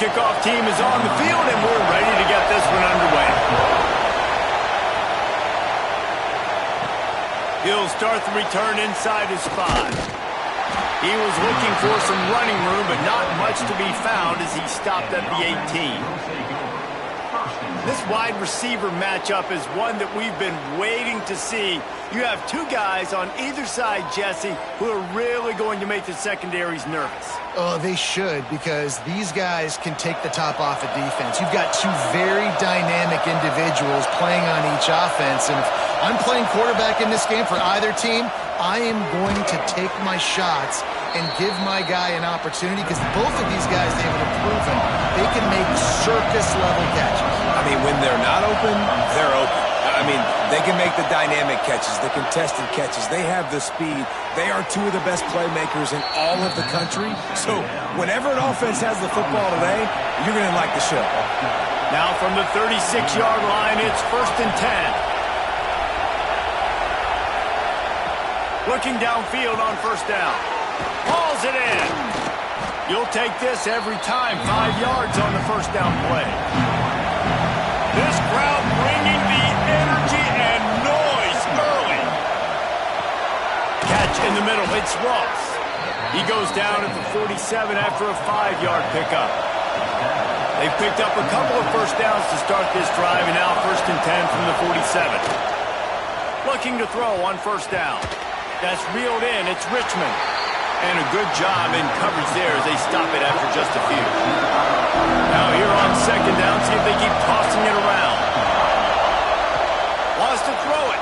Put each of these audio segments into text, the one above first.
kickoff team is on the field, and we're ready to get this one underway. He'll start the return inside his 5. He was looking for some running room, but not much to be found as he stopped at the 18. This wide receiver matchup is one that we've been waiting to see. You have two guys on either side, Jesse, who are really going to make the secondaries nervous. Oh, they should, because these guys can take the top off of defense. You've got two very dynamic individuals playing on each offense, and if I'm playing quarterback in this game for either team, I am going to take my shots and give my guy an opportunity, because both of these guys, they have proven they can make circus-level catches. I mean, when they're not open, they're open. I mean, they can make the dynamic catches, the contested catches. They have the speed. They are two of the best playmakers in all of the country. So whenever an offense has the football today, you're going to like the show. Now from the 36-yard line, it's 1st and 10. Looking downfield on 1st down. Hauls it in. You'll take this every time. 5 yards on the 1st down play. This crowd bringing the energy and noise early. Catch in the middle. It's Ross. He goes down at the 47 after a 5-yard pickup. They've picked up a couple of 1st downs to start this drive, and now 1st and 10 from the 47. Looking to throw on 1st down. That's reeled in. It's Richmond. And a good job in coverage there as they stop it after just a few. Now here on 2nd down, see if they keep tossing it around. Wants to throw it.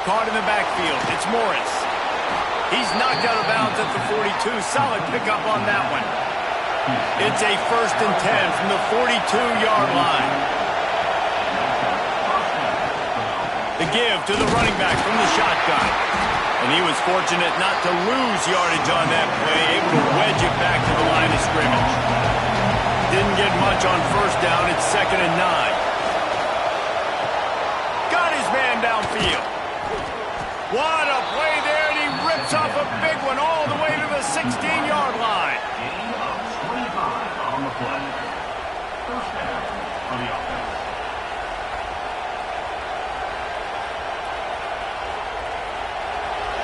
Caught in the backfield. It's Morris. He's knocked out of bounds at the 42. Solid pickup on that one. It's a 1st and 10 from the 42-yard line. The give to the running back from the shotgun. And he was fortunate not to lose yardage on that play, able to wedge it back to the line of scrimmage. Didn't get much on 1st down. It's 2nd and 9. Got his man downfield. What a play there, and he rips off a big one all the way to the 16-yard line. Gain of 25 on the play. 1st down for the offense.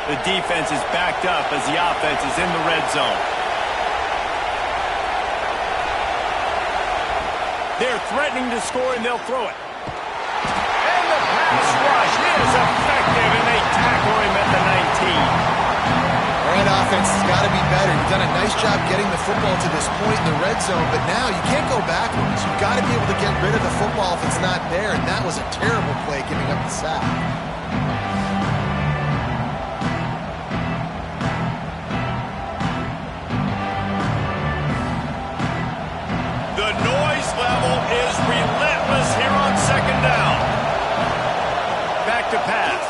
The defense is backed up as the offense is in the red zone. They're threatening to score, and they'll throw it. And the pass rush is effective, and they tackle him at the 19. All right, offense has got to be better. You've done a nice job getting the football to this point in the red zone, but now you can't go backwards. You've got to be able to get rid of the football if it's not there, and that was a terrible play giving up the sack. The noise level is relentless here on 2nd down. Back to pass.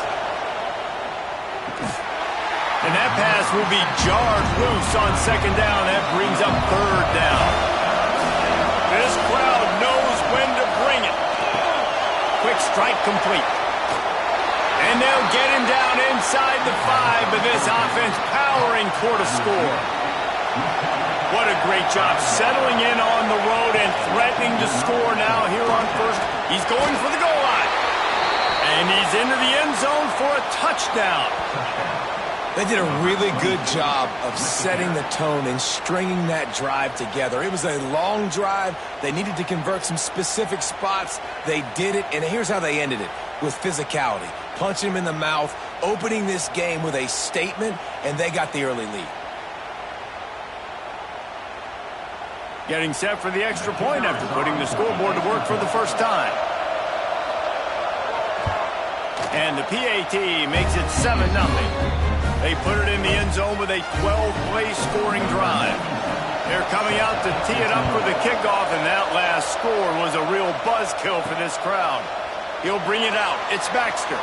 And that pass will be jarred loose on 2nd down. That brings up 3rd down. This crowd knows when to bring it. Quick strike complete. And they'll get him down inside the 5, but this offense powering toward a score. What a great job settling in on the road and threatening to score now here on 1st. He's going for the goal line. And he's into the end zone for a touchdown. They did a really good job of setting the tone and stringing that drive together. It was a long drive. They needed to convert some specific spots. They did it, and here's how they ended it, with physicality. Punching him in the mouth, opening this game with a statement, and they got the early lead. Getting set for the extra point after putting the scoreboard to work for the first time. And the PAT makes it 7-0. They put it in the end zone with a 12-play scoring drive. They're coming out to tee it up for the kickoff, and that last score was a real buzzkill for this crowd. He'll bring it out. It's Baxter.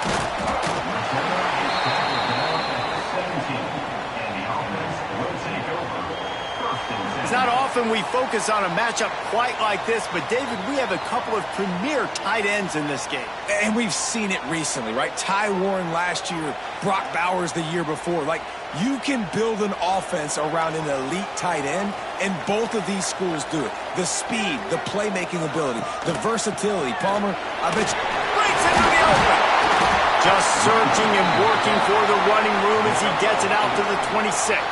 It's not often we focus on a matchup quite like this, but David, we have a couple of premier tight ends in this game. And we've seen it recently, right? Ty Warren last year, Brock Bowers the year before. Like, you can build an offense around an elite tight end, and both of these schools do it. The speed, the playmaking ability, the versatility. Palmer, I bet you... Breaks into the open. Just searching and working for the running room as he gets it out to the 26.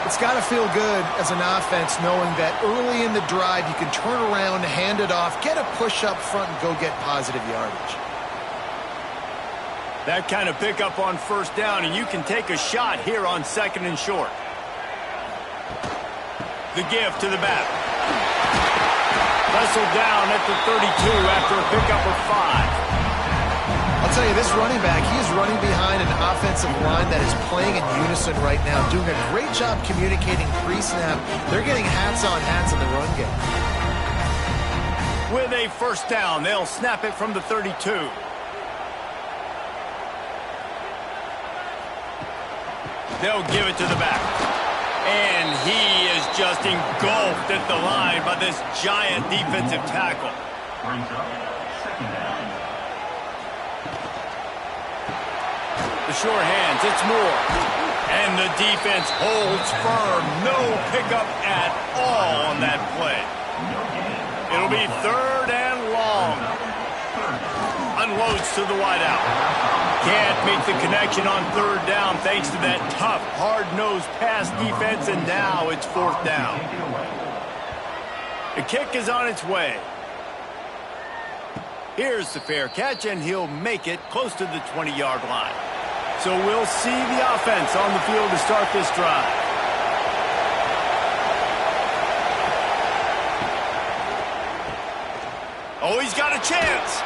It's got to feel good as an offense knowing that early in the drive you can turn around, hand it off, get a push up front, and go get positive yardage. That kind of pickup on first down, and you can take a shot here on 2nd and short. The give to the back. Wrestled down at the 32 after a pickup of 5. I'll tell you, this running back, he is running behind an offensive line that is playing in unison right now, doing a great job communicating pre-snap. They're getting hats on hats in the run game. With a first down, they'll snap it from the 32. They'll give it to the back. And he is just engulfed at the line by this giant defensive tackle. Brings up 2nd down. The short hands, it's Moore. And the defense holds firm. No pickup at all on that play. It'll be 3rd and long. Unloads to the wideout. Can't make the connection on 3rd down thanks to that tough, hard-nosed pass defense, and now it's 4th down. The kick is on its way. Here's the fair catch, and he'll make it close to the 20-yard line. So we'll see the offense on the field to start this drive. Oh, he's got a chance.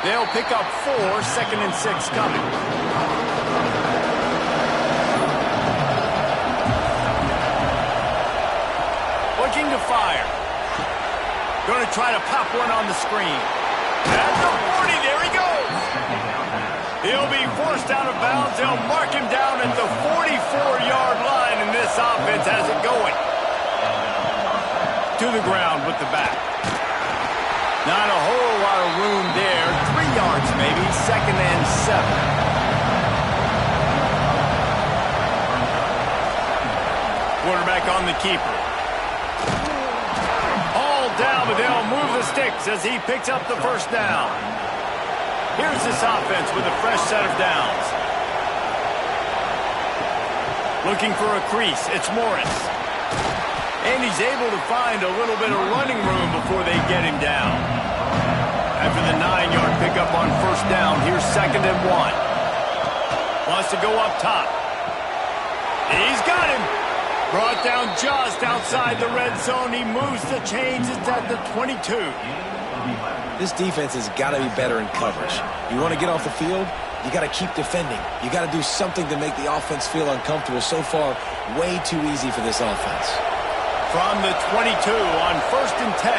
They'll pick up 4, 2nd and 6 coming. Looking to fire. Going to try to pop one on the screen. At the 40, there he goes. He'll be forced out of bounds. They'll mark him down at the 44-yard line, and this offense has it going. To the ground with the back. Not a whole lot of room there. 3 yards maybe, 2nd and 7. Quarterback on the keeper. All down, but they'll move the sticks as he picks up the first down. Here's this offense with a fresh set of downs. Looking for a crease. It's Morris. And he's able to find a little bit of running room before they get him down. After the 9-yard pickup on first down, here's 2nd and 1. Wants to go up top. He's got him. Brought down just outside the red zone. He moves the chains. It's at the 22. This defense has got to be better in coverage. You want to get off the field, you got to keep defending. You got to do something to make the offense feel uncomfortable. So far, way too easy for this offense. From the 22 on 1st and 10.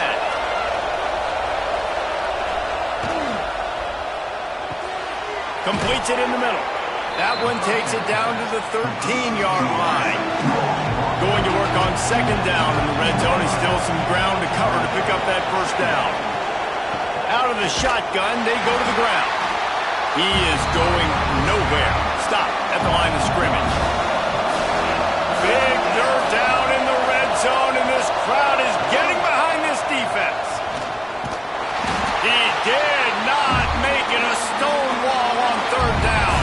Completes it in the middle. That one takes it down to the 13-yard line. Going to work on 2nd down in the red zone. Is still some ground to cover to pick up that first down. Out of the shotgun, they go to the ground. He is going nowhere. Stop at the line of scrimmage. Big dirt down in the red zone, and this crowd is getting behind this defense. He did not make it a stone wall on 3rd down.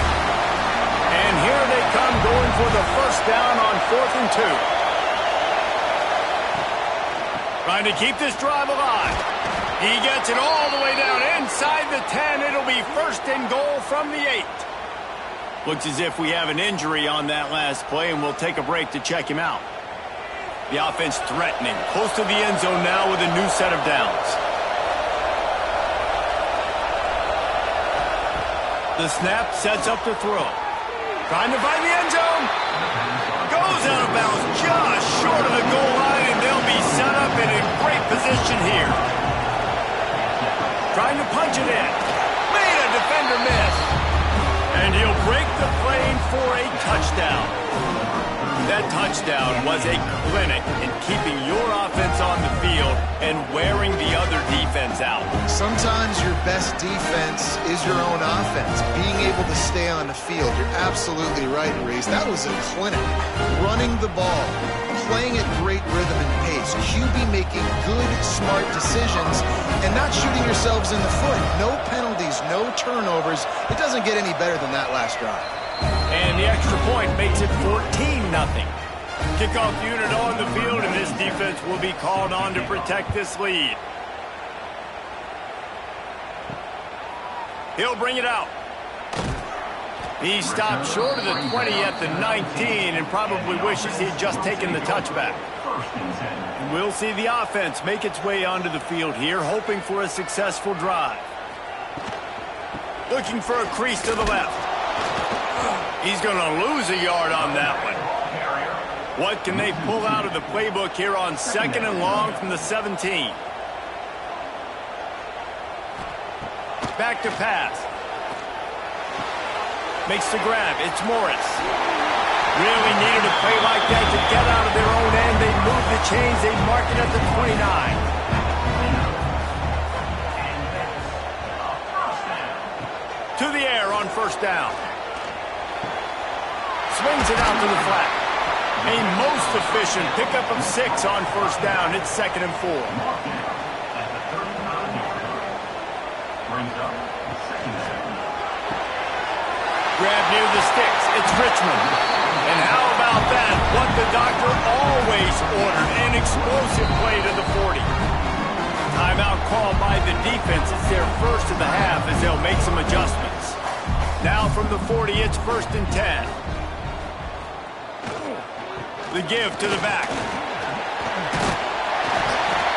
And here they come going for the first down on 4th and 2. Trying to keep this drive alive. He gets it all the way down inside the 10. It'll be 1st and goal from the 8. Looks as if we have an injury on that last play, and we'll take a break to check him out. The offense threatening. Close to the end zone now with a new set of downs. The snap sets up the throw. Trying to find the end zone. Goes out of bounds just short of the goal line, and they'll be set up in a great position here. Trying to punch it in. Made a defender miss. And he'll break the plane for a touchdown. That touchdown was a clinic in keeping your offense on the field and wearing the other defense out. Sometimes your best defense is your own offense. Being able to stay on the field. You're absolutely right, Reese. That was a clinic. Running the ball, playing at great rhythm and pace. QB making good, smart decisions and not shooting yourselves in the foot. No penalties, no turnovers. It doesn't get any better than that last drive. And the extra point makes it 14-0. Kickoff unit on the field, and this defense will be called on to protect this lead. He'll bring it out. He stopped short of the 20 at the 19 and probably wishes he'd just taken the touchback. We'll see the offense make its way onto the field here, hoping for a successful drive. Looking for a crease to the left. He's going to lose a yard on that one. What can they pull out of the playbook here on 2nd and long from the 17? Back to pass. Makes the grab. It's Morris. Really needed a play like that to get out of their own end. They move the chains. They mark it at the 29. To the air on 1st down. Swings it out to the flat. A most efficient pickup of 6 on 1st down. It's 2nd and 4. Grab near the sticks. It's Richmond. And how about that? What the doctor always ordered. An explosive play to the 40. Timeout called by the defense. It's their first of the half as they'll make some adjustments. Now from the 40, it's 1st and 10. The give to the back.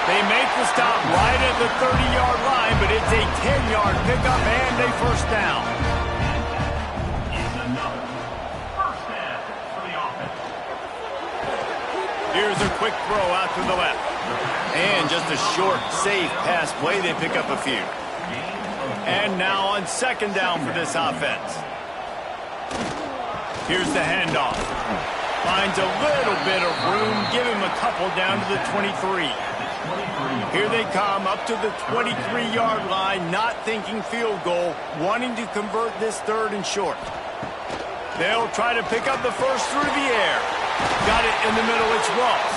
They make the stop right at the 30-yard line, but it's a 10-yard pickup and a 1st down. Here's a quick throw out to the left. And just a short, safe pass play. They pick up a few. And now on 2nd down for this offense. Here's the handoff. Finds a little bit of room. Give him a couple down to the 23. Here they come up to the 23-yard line, not thinking field goal, wanting to convert this 3rd and short. They'll try to pick up the first through the air. Got it in the middle. It's Ross.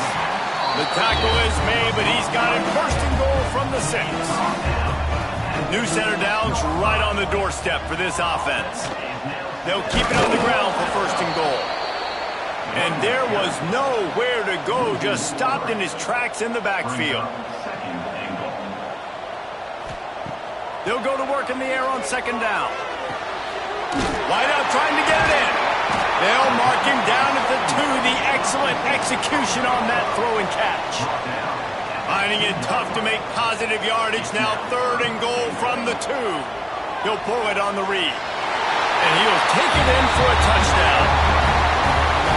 The tackle is made, but he's got it 1st and goal from the 6. New center downs right on the doorstep for this offense. They'll keep it on the ground for 1st and goal. And there was nowhere to go, just stopped in his tracks in the backfield. They'll go to work in the air on 2nd down. Wide out trying to get it in. They'll mark him down at the 2. The excellent execution on that throw and catch. Finding it tough to make positive yardage. Now 3rd and goal from the 2. He'll pull it on the read. And he'll take it in for a touchdown.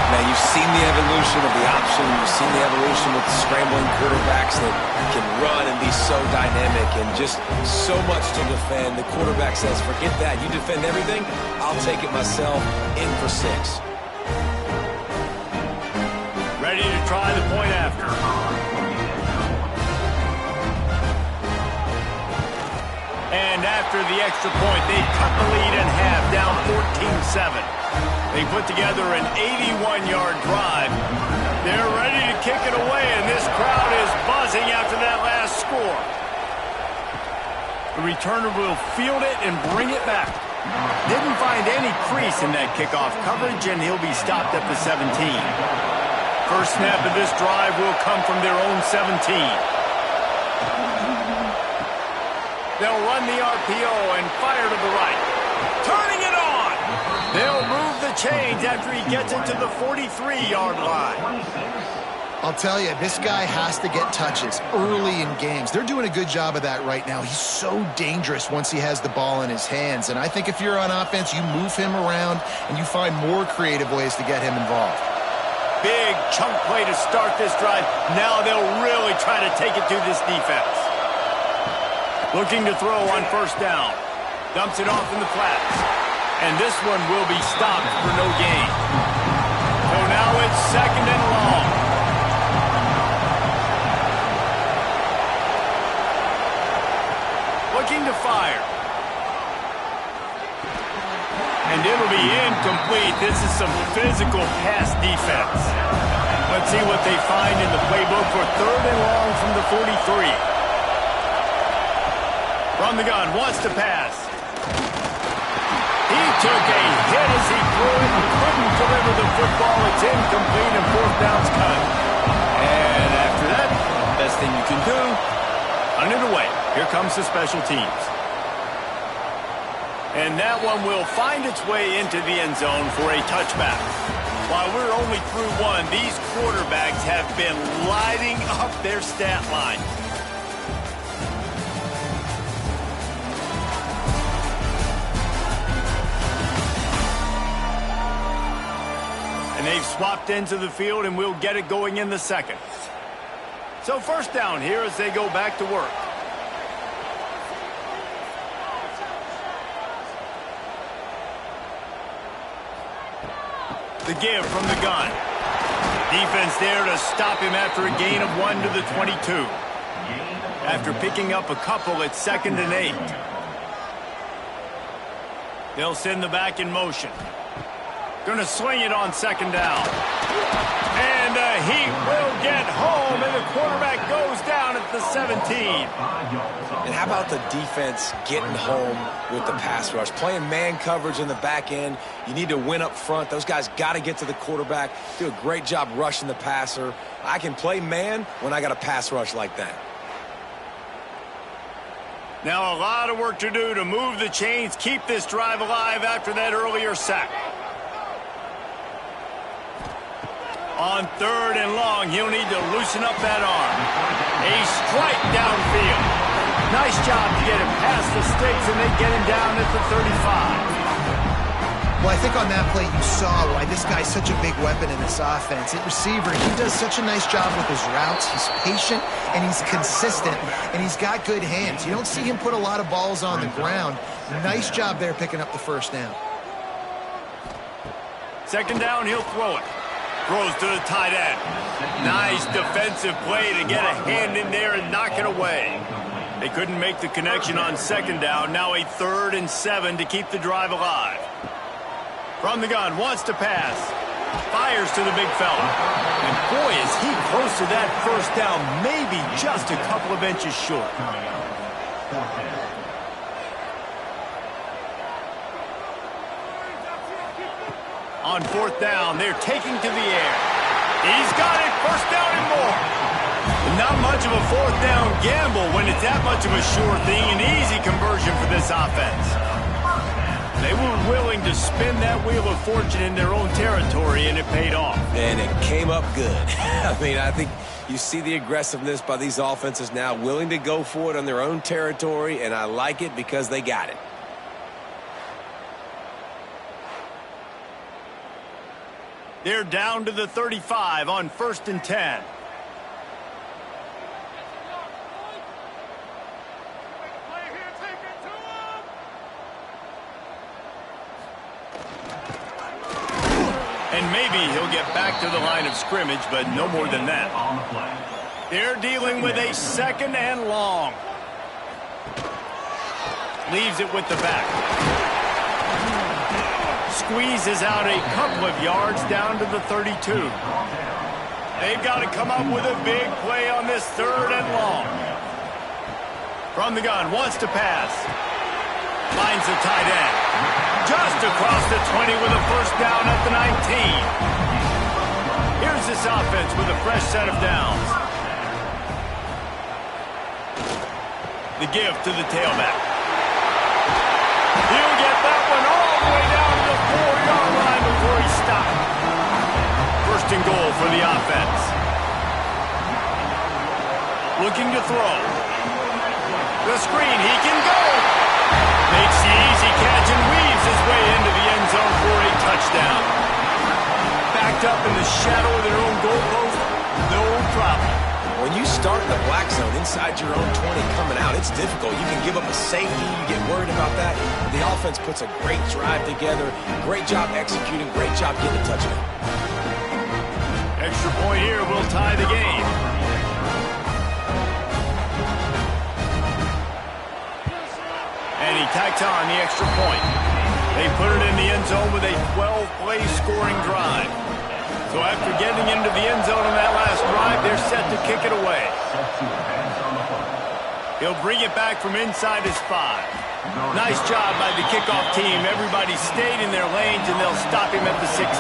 Now, you've seen the evolution of the option. You've seen the evolution with the scrambling quarterbacks that can run and be so dynamic and just so much to defend. The quarterback says, forget that. You defend everything, I'll take it myself. In for 6. Ready to try the point after. And after the extra point, they cut the lead in half, down 14-7. They put together an 81-yard drive. They're ready to kick it away, and this crowd is buzzing after that last score. The returner will field it and bring it back. Didn't find any crease in that kickoff coverage, and he'll be stopped at the 17. First snap of this drive will come from their own 17. They'll run the RPO and fire to the right. Turning it on! They'll move the chains after he gets it to the 43-yard line. I'll tell you, this guy has to get touches early in games. They're doing a good job of that right now. He's so dangerous once he has the ball in his hands. And I think if you're on offense, you move him around and you find more creative ways to get him involved. Big chunk play to start this drive. Now they'll really try to take it to this defense. Looking to throw on 1st down. Dumps it off in the flats. And this one will be stopped for no gain. So now it's 2nd and long. Looking to fire. And it'll be incomplete. This is some physical pass defense. Let's see what they find in the playbook for 3rd and long from the 43. From the gun, wants to pass. He took a hit as he threw it and couldn't deliver the football. It's incomplete and 4th down's cut. And after that, best thing you can do, punt it away. Here comes the special teams. And that one will find its way into the end zone for a touchback. While we're only through one, these quarterbacks have been lighting up their stat line. And they've swapped ends of the field, and we'll get it going in the 2nd. So 1st down here as they go back to work. The give from the gun. Defense there to stop him after a gain of 1 to the 22. After picking up a couple, it's 2nd and 8. They'll send the back in motion. Going to swing it on 2nd down. And he will get home, and the quarterback goes down at the 17. And how about the defense getting home with the pass rush? Playing man coverage in the back end. You need to win up front. Those guys got to get to the quarterback. Do a great job rushing the passer. I can play man when I got a pass rush like that. Now a lot of work to do to move the chains, keep this drive alive after that earlier sack. On 3rd and long, he'll need to loosen up that arm. A strike downfield. Nice job to get him past the sticks, and they get him down at the 35. Well, I think on that play you saw why this guy's such a big weapon in this offense. At receiver, he does such a nice job with his routes. He's patient, and he's consistent, and he's got good hands. You don't see him put a lot of balls on the ground. Nice job there picking up the 1st down. 2nd down, he'll throw it. Throws to the tight end. Nice defensive play to get a hand in there and knock it away. They couldn't make the connection on 2nd down. Now a 3rd and 7 to keep the drive alive. From the gun, wants to pass. Fires to the big fella. And boy, is he close to that 1st down, maybe just a couple of inches short. On 4th down, they're taking to the air. He's got it, 1st down and more. Not much of a 4th down gamble when it's that much of a sure thing. An easy conversion for this offense. They were willing to spin that wheel of fortune in their own territory, and it paid off. And it came up good. I mean, I think you see the aggressiveness by these offenses now, willing to go for it on their own territory, and I like it because they got it. They're down to the 35 on 1st and 10. And maybe he'll get back to the line of scrimmage, but no more than that. They're dealing with a 2nd and long. Leaves it with the back. Squeezes out a couple of yards down to the 32. They've got to come up with a big play on this 3rd and long. From the gun, wants to pass. Finds the tight end. Just across the 20 with a 1st down at the 19. Here's this offense with a fresh set of downs. The give to the tailback. He'll get that one all the way down to the 4-yard line before he stopped. 1st and goal for the offense. Looking to throw. The screen, he can go. Makes the easy catch and weaves his way into the end zone for a touchdown. Backed up in the shadow of their own goalpost, no problem. When you start in the black zone inside your own 20 coming out, it's difficult. You can give up a safety. You get worried about that. The offense puts a great drive together. Great job executing. Great job getting a touchdown. Extra point here will tie the game. And he tacks on the extra point. They put it in the end zone with a 12-play scoring drive. So after getting into the end zone on that last drive, they're set to kick it away. He'll bring it back from inside his 5. Nice job by the kickoff team. Everybody stayed in their lanes, and they'll stop him at the 16.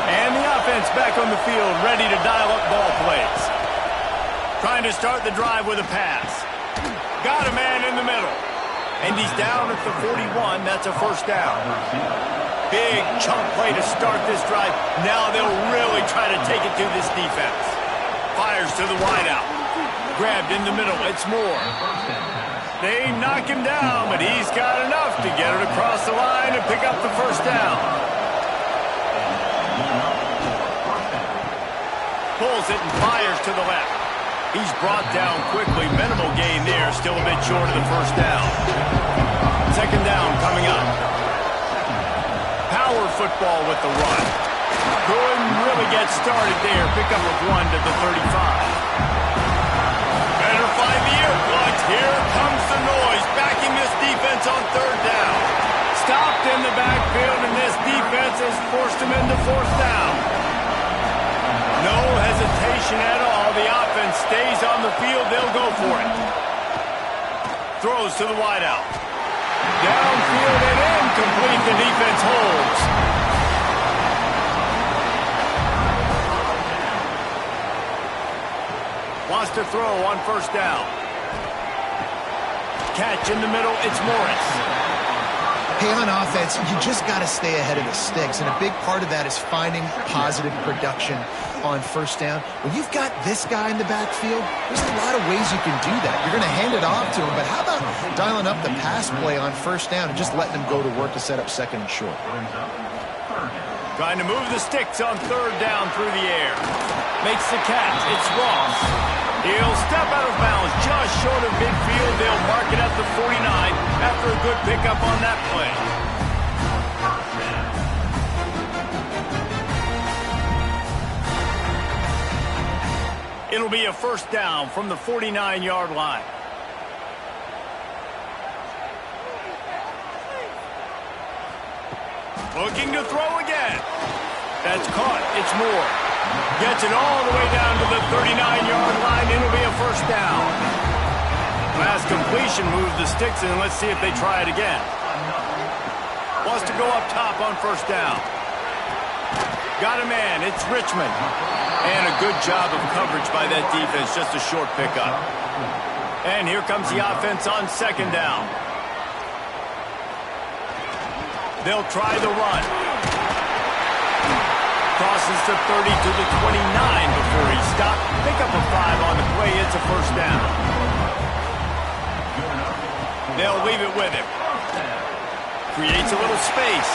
And the offense back on the field, ready to dial up ball plays. Trying to start the drive with a pass. Got a man in the middle. And he's down at the 41. That's a first down. Big chunk play to start this drive. Now they'll really try to take it to this defense. Fires to the wideout. Grabbed in the middle. It's Moore. They knock him down, but he's got enough to get it across the line and pick up the first down. Pulls it and fires to the left. He's brought down quickly. Minimal gain there. Still a bit short of the first down. Second down coming up. Power football with the run. Couldn't really get started there. Pick up of 1 to the 35. Better find the earplugs. Here comes the noise. Backing this defense on third down. Stopped in the backfield, and this defense has forced him into fourth down. No hesitation at all. The offense stays on the field. They'll go for it. Throws to the wideout. Downfield and incomplete. The defense holds. Wants to throw on first down. Catch in the middle. It's Morris. Hey, on offense, you just got to stay ahead of the sticks, and a big part of that is finding positive production on first down. When you've got this guy in the backfield, there's a lot of ways you can do that. You're going to hand it off to him, but how about dialing up the pass play on first down and just letting him go to work to set up second and short? Trying to move the sticks on third down through the air. Makes the catch. It's Ross. He'll step out of bounds just short of midfield. They'll mark it at the 49 after a good pickup on that play. It'll be a first down from the 49-yard line. Looking to throw again. That's caught. It's Moore. Gets it all the way down to the 39-yard line. It'll be a first down. Last completion moves the sticks in. Let's see if they try it again. Wants to go up top on first down. Got a man. It's Richmond. And a good job of coverage by that defense. Just a short pickup. And here comes the offense on second down. They'll try the run. Crosses to 30 to the 29 before he stopped. Pick up a 5 on the play. It's a first down. They'll leave it with him. Creates a little space.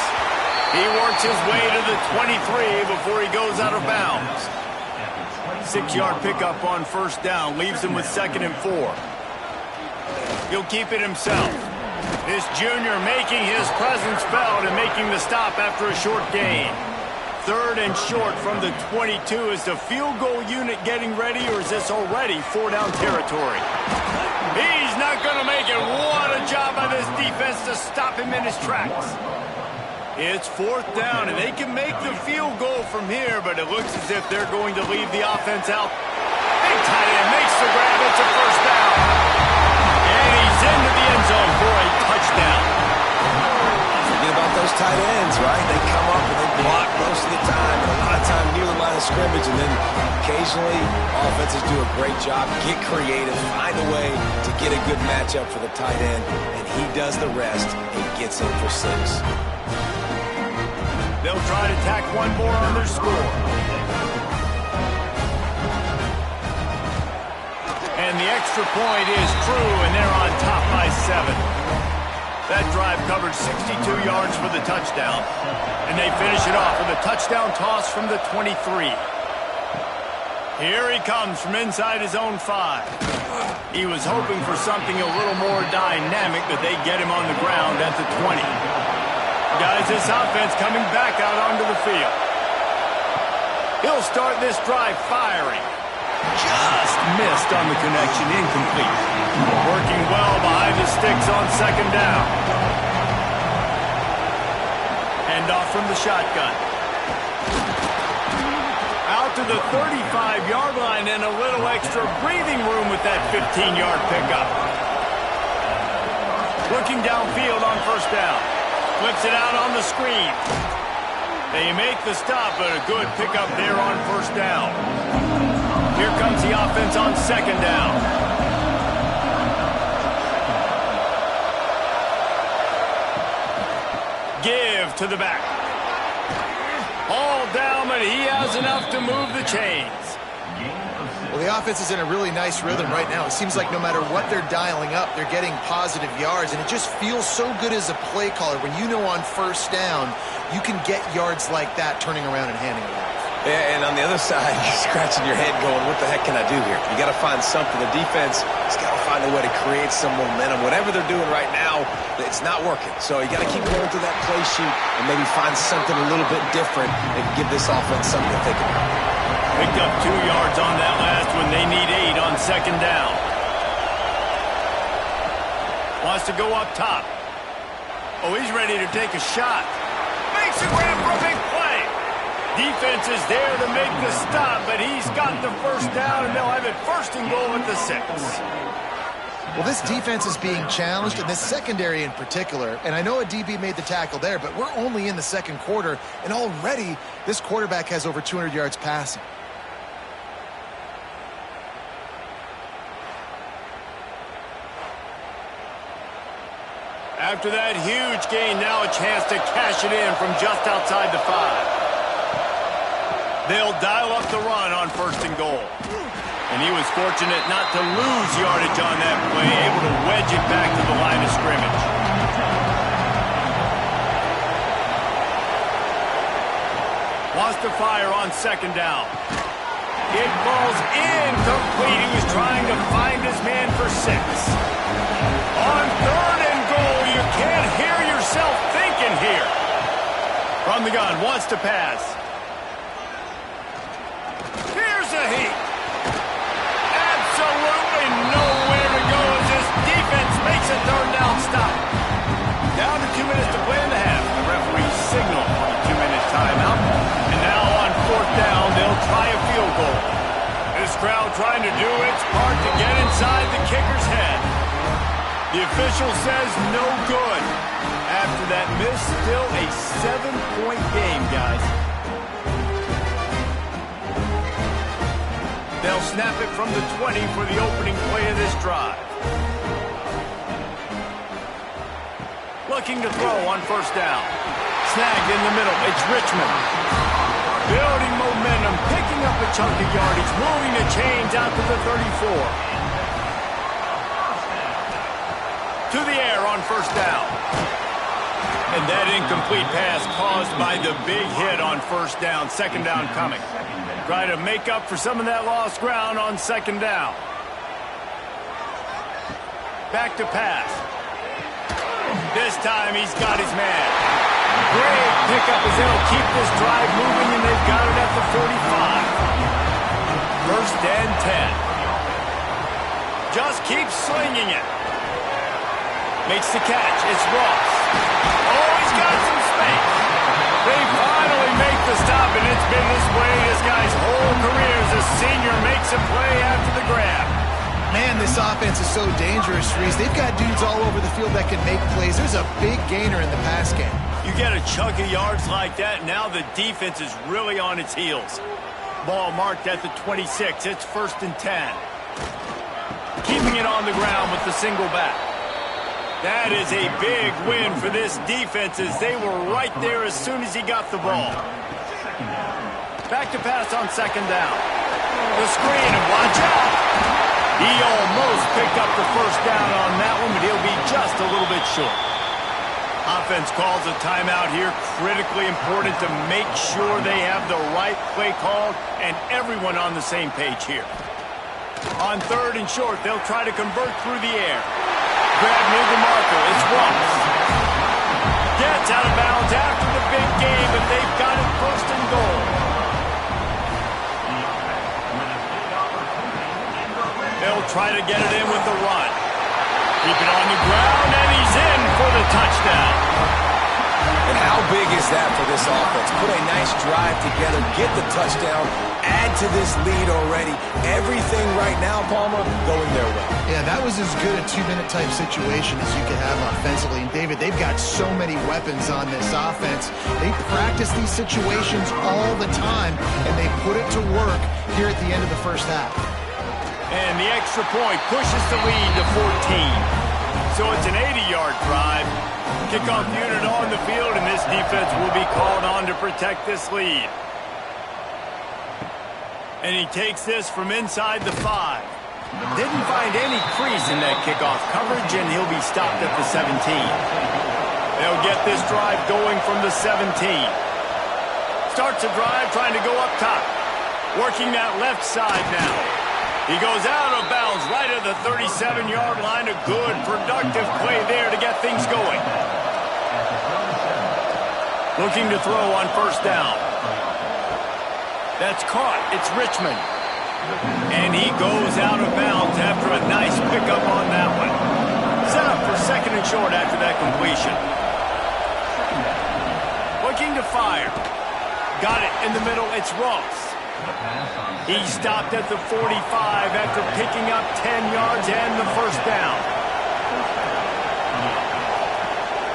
He works his way to the 23 before he goes out of bounds. 6-yard pickup on first down. Leaves him with second and 4. He'll keep it himself. This junior making his presence felt and making the stop after a short gain. Third and short from the 22. Is the field goal unit getting ready, or is this already 4-down territory? He's not going to make it. What a job by this defense to stop him in his tracks. It's fourth down, and they can make the field goal from here, but it looks as if they're going to leave the offense out. Big tight end makes the grab. It's a first down. And he's into the end zone for a touchdown. Forget about those tight ends, right? They come up and they block most of the time, and a lot of time near the line of scrimmage, and then occasionally offenses do a great job, get creative, find a way to get a good matchup for the tight end, and he does the rest and gets in for 6. They'll try to tack one more on their score. And the extra point is true, and they're on top by 7. That drive covered 62 yards for the touchdown. And they finish it off with a touchdown toss from the 23. Here he comes from inside his own 5. He was hoping for something a little more dynamic, but they get him on the ground at the 20. Guys, this offense coming back out onto the field. He'll start this drive firing. Just missed on the connection, incomplete. Working well behind his sticks on second down. Hand off from the shotgun. Out to the 35-yard line and a little extra breathing room with that 15-yard pickup. Looking downfield on first down. Flips it out on the screen. They make the stop, but a good pickup there on first down. Here comes the offense on second down. Give to the back. All down, but he has enough to move the chains. Well, the offense is in a really nice rhythm right now. It seems like no matter what they're dialing up, they're getting positive yards, and it just feels so good as a play caller when you know on first down you can get yards like that turning around and handing it off. Yeah, and on the other side, you're scratching your head going, what the heck can I do here? You got to find something. The defense has got to find a way to create some momentum. Whatever they're doing right now, it's not working. So you got to keep going through that play sheet and maybe find something a little bit different and give this offense something to think about. Picked up 2 yards on that last one. They need 8 on second down. Wants to go up top. Oh, he's ready to take a shot. Makes a grab for a big play. Defense is there to make the stop, but he's got the first down, and they'll have it first and goal at the 6. Well, this defense is being challenged, and this secondary in particular. And I know a DB made the tackle there, but we're only in the second quarter, and already this quarterback has over 200 yards passing. After that huge gain, now a chance to cash it in from just outside the 5. They'll dial up the run on first and goal. And he was fortunate not to lose yardage on that play, able to wedge it back to the line of scrimmage. Wants to fire on second down. It falls incomplete. He was trying to find his man for 6. On third and goal, you can't hear yourself thinking here. From the gun, wants to pass. Here's a heat. Absolutely nowhere to go as this defense makes a third down stop. Down to 2 minutes to play in the half. The referee signaled for the 2-minute timeout. And now on fourth down, they'll try a field goal. This crowd trying to do its part to get inside the kicker's head. The official says no good. After that miss, still a 7-point game, guys. They'll snap it from the 20 for the opening play of this drive. Looking to throw on first down. Snagged in the middle. It's Richmond. Building momentum, picking up a chunk of yardage, moving the chains out to the 34. To the air on first down. And that incomplete pass caused by the big hit on first down. Second down coming. Try to make up for some of that lost ground on second down. Back to pass. This time he's got his man. Great pickup as they'll keep this drive moving, and they've got it at the 45. First and 10. Just keep slinging it. Makes the catch. It's Ross. Oh, he's got some space. They finally make the stop, and it's been this way this guy's whole career as a senior makes a play after the grab. Man, this offense is so dangerous, Reese. They've got dudes all over the field that can make plays. There's a big gainer in the pass game. You get a chunk of yards like that, now the defense is really on its heels. Ball marked at the 26. It's first and 10. Keeping it on the ground with the single back. That is a big win for this defense as they were right there as soon as he got the ball. Back to pass on second down. The screen, and watch out. He almost picked up the first down on that one, but he'll be just a little bit short. Offense calls a timeout here. Critically important to make sure they have the right play called and everyone on the same page here. On third and short, they'll try to convert through the air. Grab near the marker. It's Ross. Gets out of bounds after the big game, but they've got it first and goal. try to get it in with the run. Keep it on the ground, and he's in for the touchdown. And how big is that for this offense? Put a nice drive together, get the touchdown, add to this lead already. Everything right now, Palmer, going their way. Yeah, that was as good a two-minute type situation as you could have offensively. And, David, they've got so many weapons on this offense. They practice these situations all the time, and they put it to work here at the end of the first half. And the extra point pushes the lead to 14. So it's an 80-yard drive. Kickoff unit on the field, and this defense will be called on to protect this lead. And he takes this from inside the 5. Didn't find any crease in that kickoff coverage, and he'll be stopped at the 17. They'll get this drive going from the 17. Starts a drive trying to go up top. Working that left side now. He goes out of bounds right at the 37-yard line. A good, productive play there to get things going. Looking to throw on first down. That's caught. It's Richmond. And he goes out of bounds after a nice pickup on that one. Set up for second and short after that completion. Looking to fire. Got it in the middle. It's Ross. He stopped at the 45 after picking up 10 yards and the first down.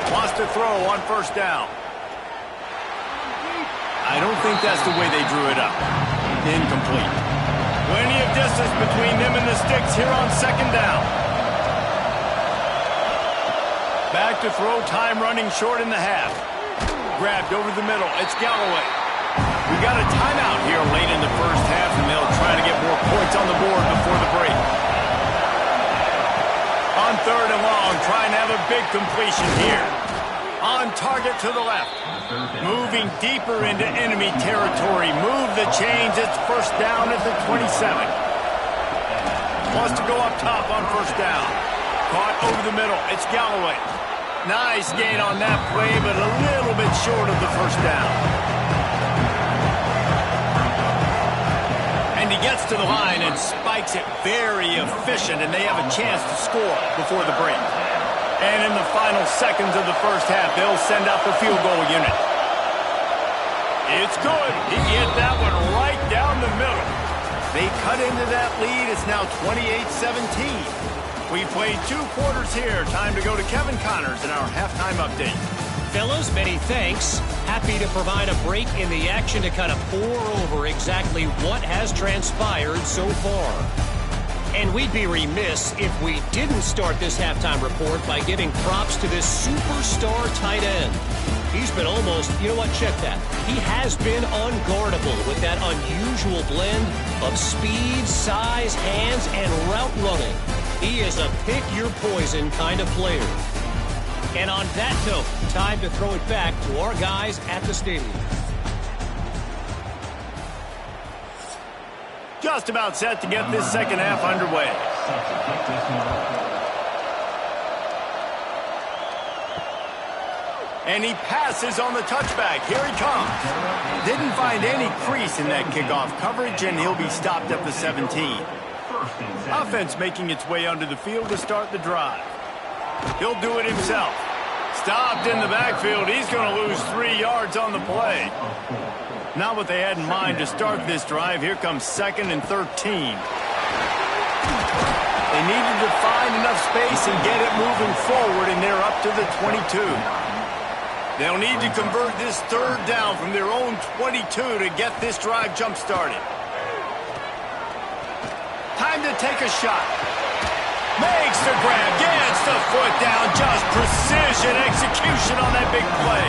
Wants to throw on first down. I don't think that's the way they drew it up. Incomplete. Plenty of distance between them and the sticks here on second down. Back to throw, time running short in the half. Grabbed over the middle. It's Galloway. We got a timeout here late in the first half, and they'll try to get more points on the board before the break. On third and long, trying to have a big completion here. On target to the left. Moving deeper into enemy territory. Move the chains. It's first down at the 27. Wants to go up top on first down. Caught over the middle. It's Galloway. Nice gain on that play, but a little bit short of the first down. And he gets to the line and spikes it very efficient, and they have a chance to score before the break. And in the final seconds of the first half, they'll send out the field goal unit. It's good. He hit that one right down the middle. They cut into that lead. It's now 28-17. We played 2 quarters here. Time to go to Kevin Connors in our halftime update. Fellas, many thanks. Happy to provide a break in the action to kind of pour over exactly what has transpired so far. And we'd be remiss if we didn't start this halftime report by giving props to this superstar tight end. He's been almost, you know what, check that. He has been unguardable with that unusual blend of speed, size, hands, and route running. He is a pick-your-poison kind of player. And on that note, time to throw it back to our guys at the stadium. Just about set to get this second half underway. And he passes on the touchback. Here he comes. Didn't find any crease in that kickoff coverage, and he'll be stopped at the 17. Offense making its way onto the field to start the drive. He'll do it himself. Stopped in the backfield. He's going to lose 3 yards on the play. Not what they had in mind to start this drive. Here comes second and 13. They needed to find enough space and get it moving forward, and they're up to the 22. They'll need to convert this third down from their own 22 to get this drive jump-started. Time to take a shot. Makes the grab, gets the foot down, just precision execution on that big play.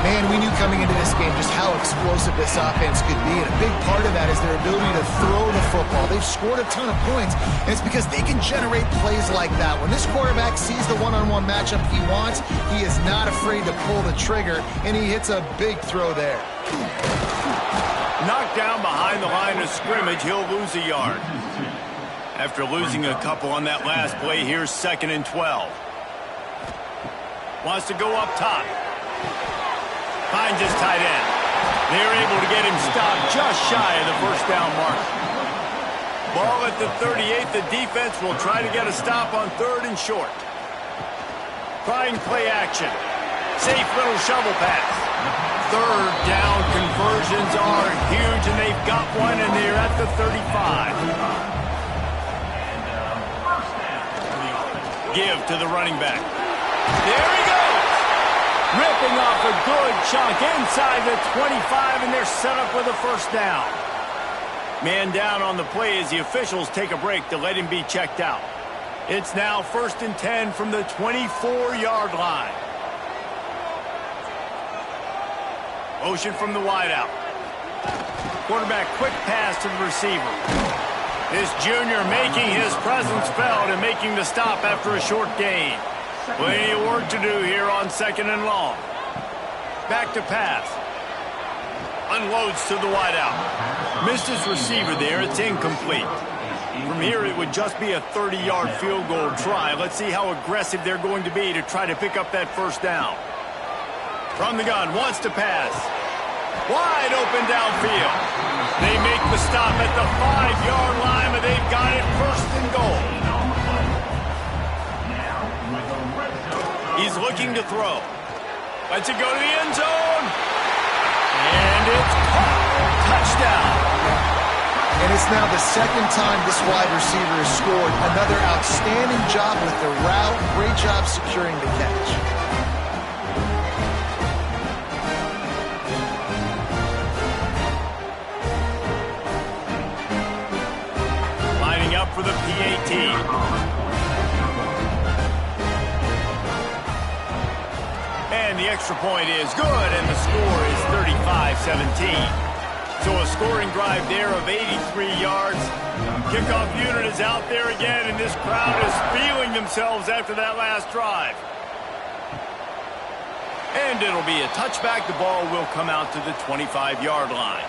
Man, we knew coming into this game just how explosive this offense could be, and a big part of that is their ability to throw the football. They've scored a ton of points, and it's because they can generate plays like that. When this quarterback sees the one-on-one matchup he wants, he is not afraid to pull the trigger, and he hits a big throw there. Knocked down behind the line of scrimmage, he'll lose a yard. After losing a couple on that last play, here's second and 12. Wants to go up top. Finds his tight end. They're able to get him stopped just shy of the first down mark. Ball at the 38. The defense will try to get a stop on 3rd and short. Trying play action. Safe little shovel pass. 3rd down conversions are huge, and they've got one, and they're at the 35. Give to the running back. There he goes! Ripping off a good chunk inside the 25, and they're set up with a first down. Man down on the play as the officials take a break to let him be checked out. It's now 1st and 10 from the 24-yard line. Motion from the wideout. Quarterback quick pass to the receiver. This junior making his presence felt and making the stop after a short gain. Plenty of work to do here on 2nd and long. Back to pass. Unloads to the wideout. Missed his receiver there. It's incomplete. From here, it would just be a 30-yard field goal try. Let's see how aggressive they're going to be to try to pick up that first down. From the gun, wants to pass. Wide open downfield. They make the stop at the 5-yard line, but they've got it 1st and goal. He's looking to throw. Lets it go to the end zone. And it's caught. Touchdown. And it's now the 2nd time this wide receiver has scored. Another outstanding job with the route. Great job securing the catch. Lining up for the PAT. And the extra point is good, and the score is 35-17. So a scoring drive there of 83 yards. Kickoff unit is out there again, and this crowd is feeling themselves after that last drive. And it'll be a touchback. The ball will come out to the 25-yard line.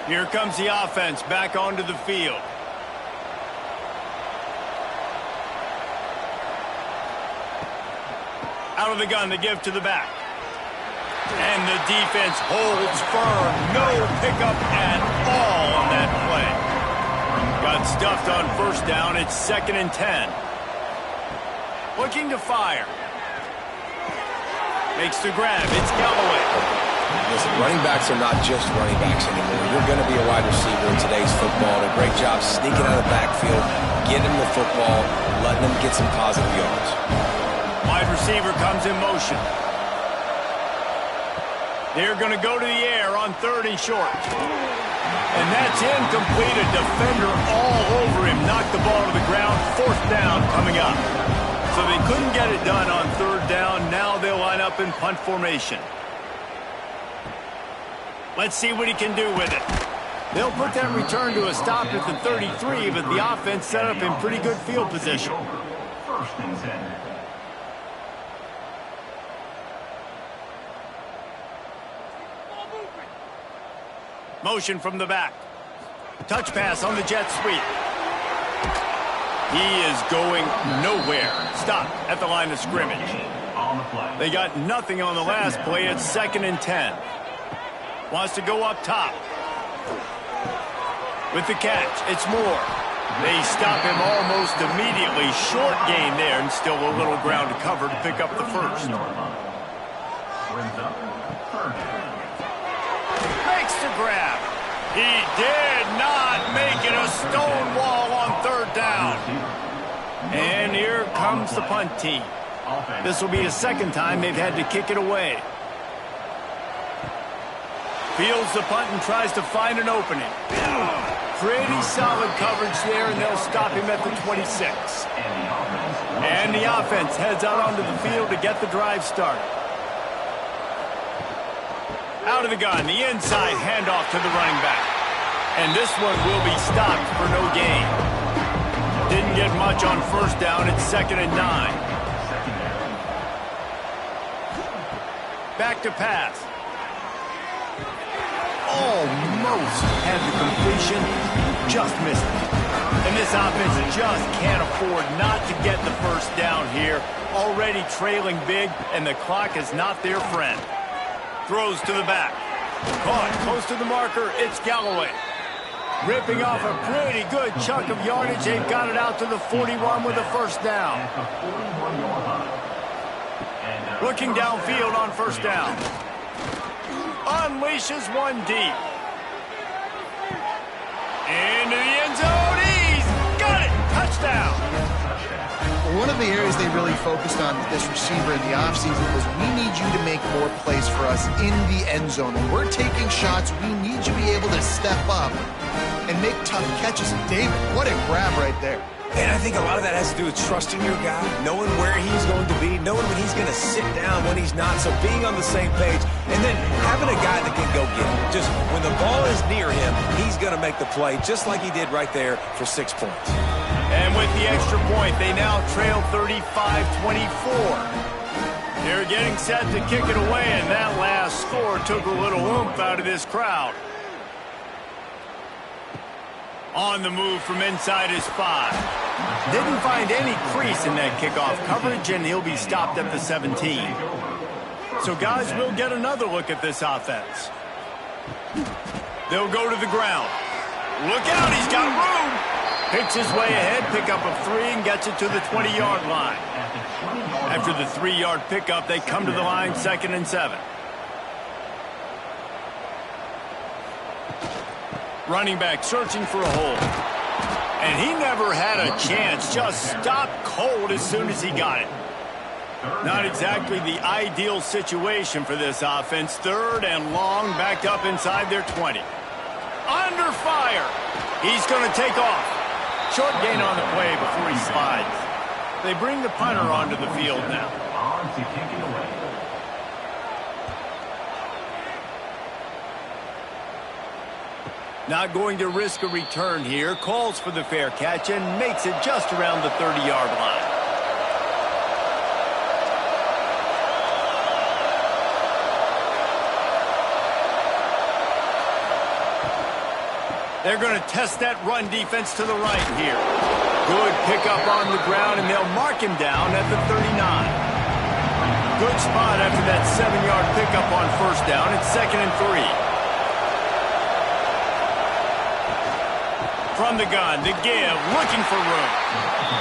Here comes the offense back onto the field. Out of the gun, the give to the back. And the defense holds firm. No pickup at all on that play. Got stuffed on 1st down. It's 2nd and 10. Looking to fire. Makes the grab. It's Galloway. Listen, running backs are not just running backs anymore. You're going to be a wide receiver in today's football. A great job sneaking out of the backfield, getting them the football, letting them get some positive yards. Wide receiver comes in motion. They're going to go to the air on 3rd and short. And that's incomplete. A defender all over him. Knocked the ball to the ground. 4th down coming up. So they couldn't get it done on 3rd down. Now they'll line up in punt formation. Let's see what he can do with it. They'll put that return to a stop at the 33, but the offense set up in pretty good field position. 1st and 10. Motion from the back. Touch pass on the jet sweep. He is going nowhere. Stop at the line of scrimmage. They got nothing on the last play. It's 2nd and 10. Wants to go up top. With the catch, it's Moore. They stop him almost immediately. Short gain there, and still a little ground to cover to pick up the first. Makes the grab. He did not make it a stone wall on 3rd down. And here comes the punt team. This will be the 2nd time they've had to kick it away. Fields the punt and tries to find an opening. Pretty solid coverage there, and they'll stop him at the 26. And the offense heads out onto the field to get the drive started. Out of the gun, the inside handoff to the running back. And this one will be stopped for no gain. Didn't get much on 1st down. It's 2nd and 9. Back to pass. Almost had the completion, just missed it. And this offense just can't afford not to get the first down here. Already trailing big, and the clock is not their friend. Throws to the back. Caught close to the marker. It's Galloway. Ripping off a pretty good chunk of yardage. They've got it out to the 41 with a first down. Looking downfield on first down. Unleashes one deep. Into the end zone. He's got it. Touchdown. One of the areas they really focused on with this receiver in the offseason was we need you to make more plays for us in the end zone. When we're taking shots, we need you to be able to step up and make tough catches. David, what a grab right there. And I think a lot of that has to do with trusting your guy, knowing where he's going to be, knowing when he's going to sit down, when he's not, so being on the same page, and then having a guy that can go get it. Just when the ball is near him, he's going to make the play, just like he did right there for 6 points. And with the extra point, they now trail 35-24. They're getting set to kick it away, and that last score took a little oomph out of this crowd. On the move from inside his 5. Didn't find any crease in that kickoff coverage, and he'll be stopped at the 17. So, guys, we'll get another look at this offense. They'll go to the ground. Look out, he's got room. Picks his way ahead, pickup of 3, and gets it to the 20-yard line. After the 3-yard pickup, they come to the line 2nd and 7. Running back searching for a hole. And he never had a chance, just stopped cold as soon as he got it. Not exactly the ideal situation for this offense. 3rd and long, backed up inside their 20. Under fire. He's going to take off. Short gain on the play before he slides. They bring the punter onto the field now. On to kick it away. Not going to risk a return here. Calls for the fair catch and makes it just around the 30-yard line. They're going to test that run defense to the right here. Good pickup on the ground, and they'll mark him down at the 39. Good spot after that 7-yard pickup on first down. It's 2nd and 3. From the gun, the give, looking for room.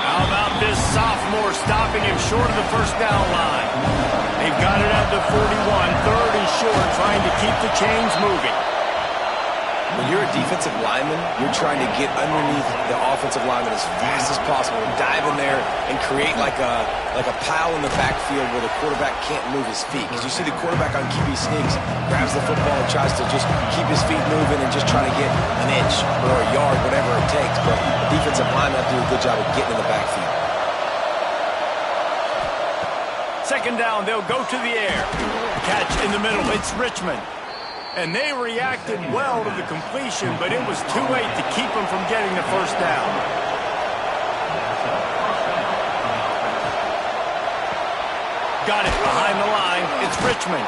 How about this sophomore stopping him short of the first down line? They've got it at the 41, 3rd and short, trying to keep the chains moving. When you're a defensive lineman, you're trying to get underneath the offensive lineman as fast as possible and dive in there and create like a pile in the backfield where the quarterback can't move his feet. Because you see the quarterback on QB sneaks, grabs the football and tries to just keep his feet moving and just try to get an inch or a yard, whatever it takes. But the defensive linemen have to do a good job of getting in the backfield. 2nd down, they'll go to the air. Catch in the middle, it's Richmond. And they reacted well to the completion, but it was too late to keep them from getting the first down. Got it behind the line. It's Richmond.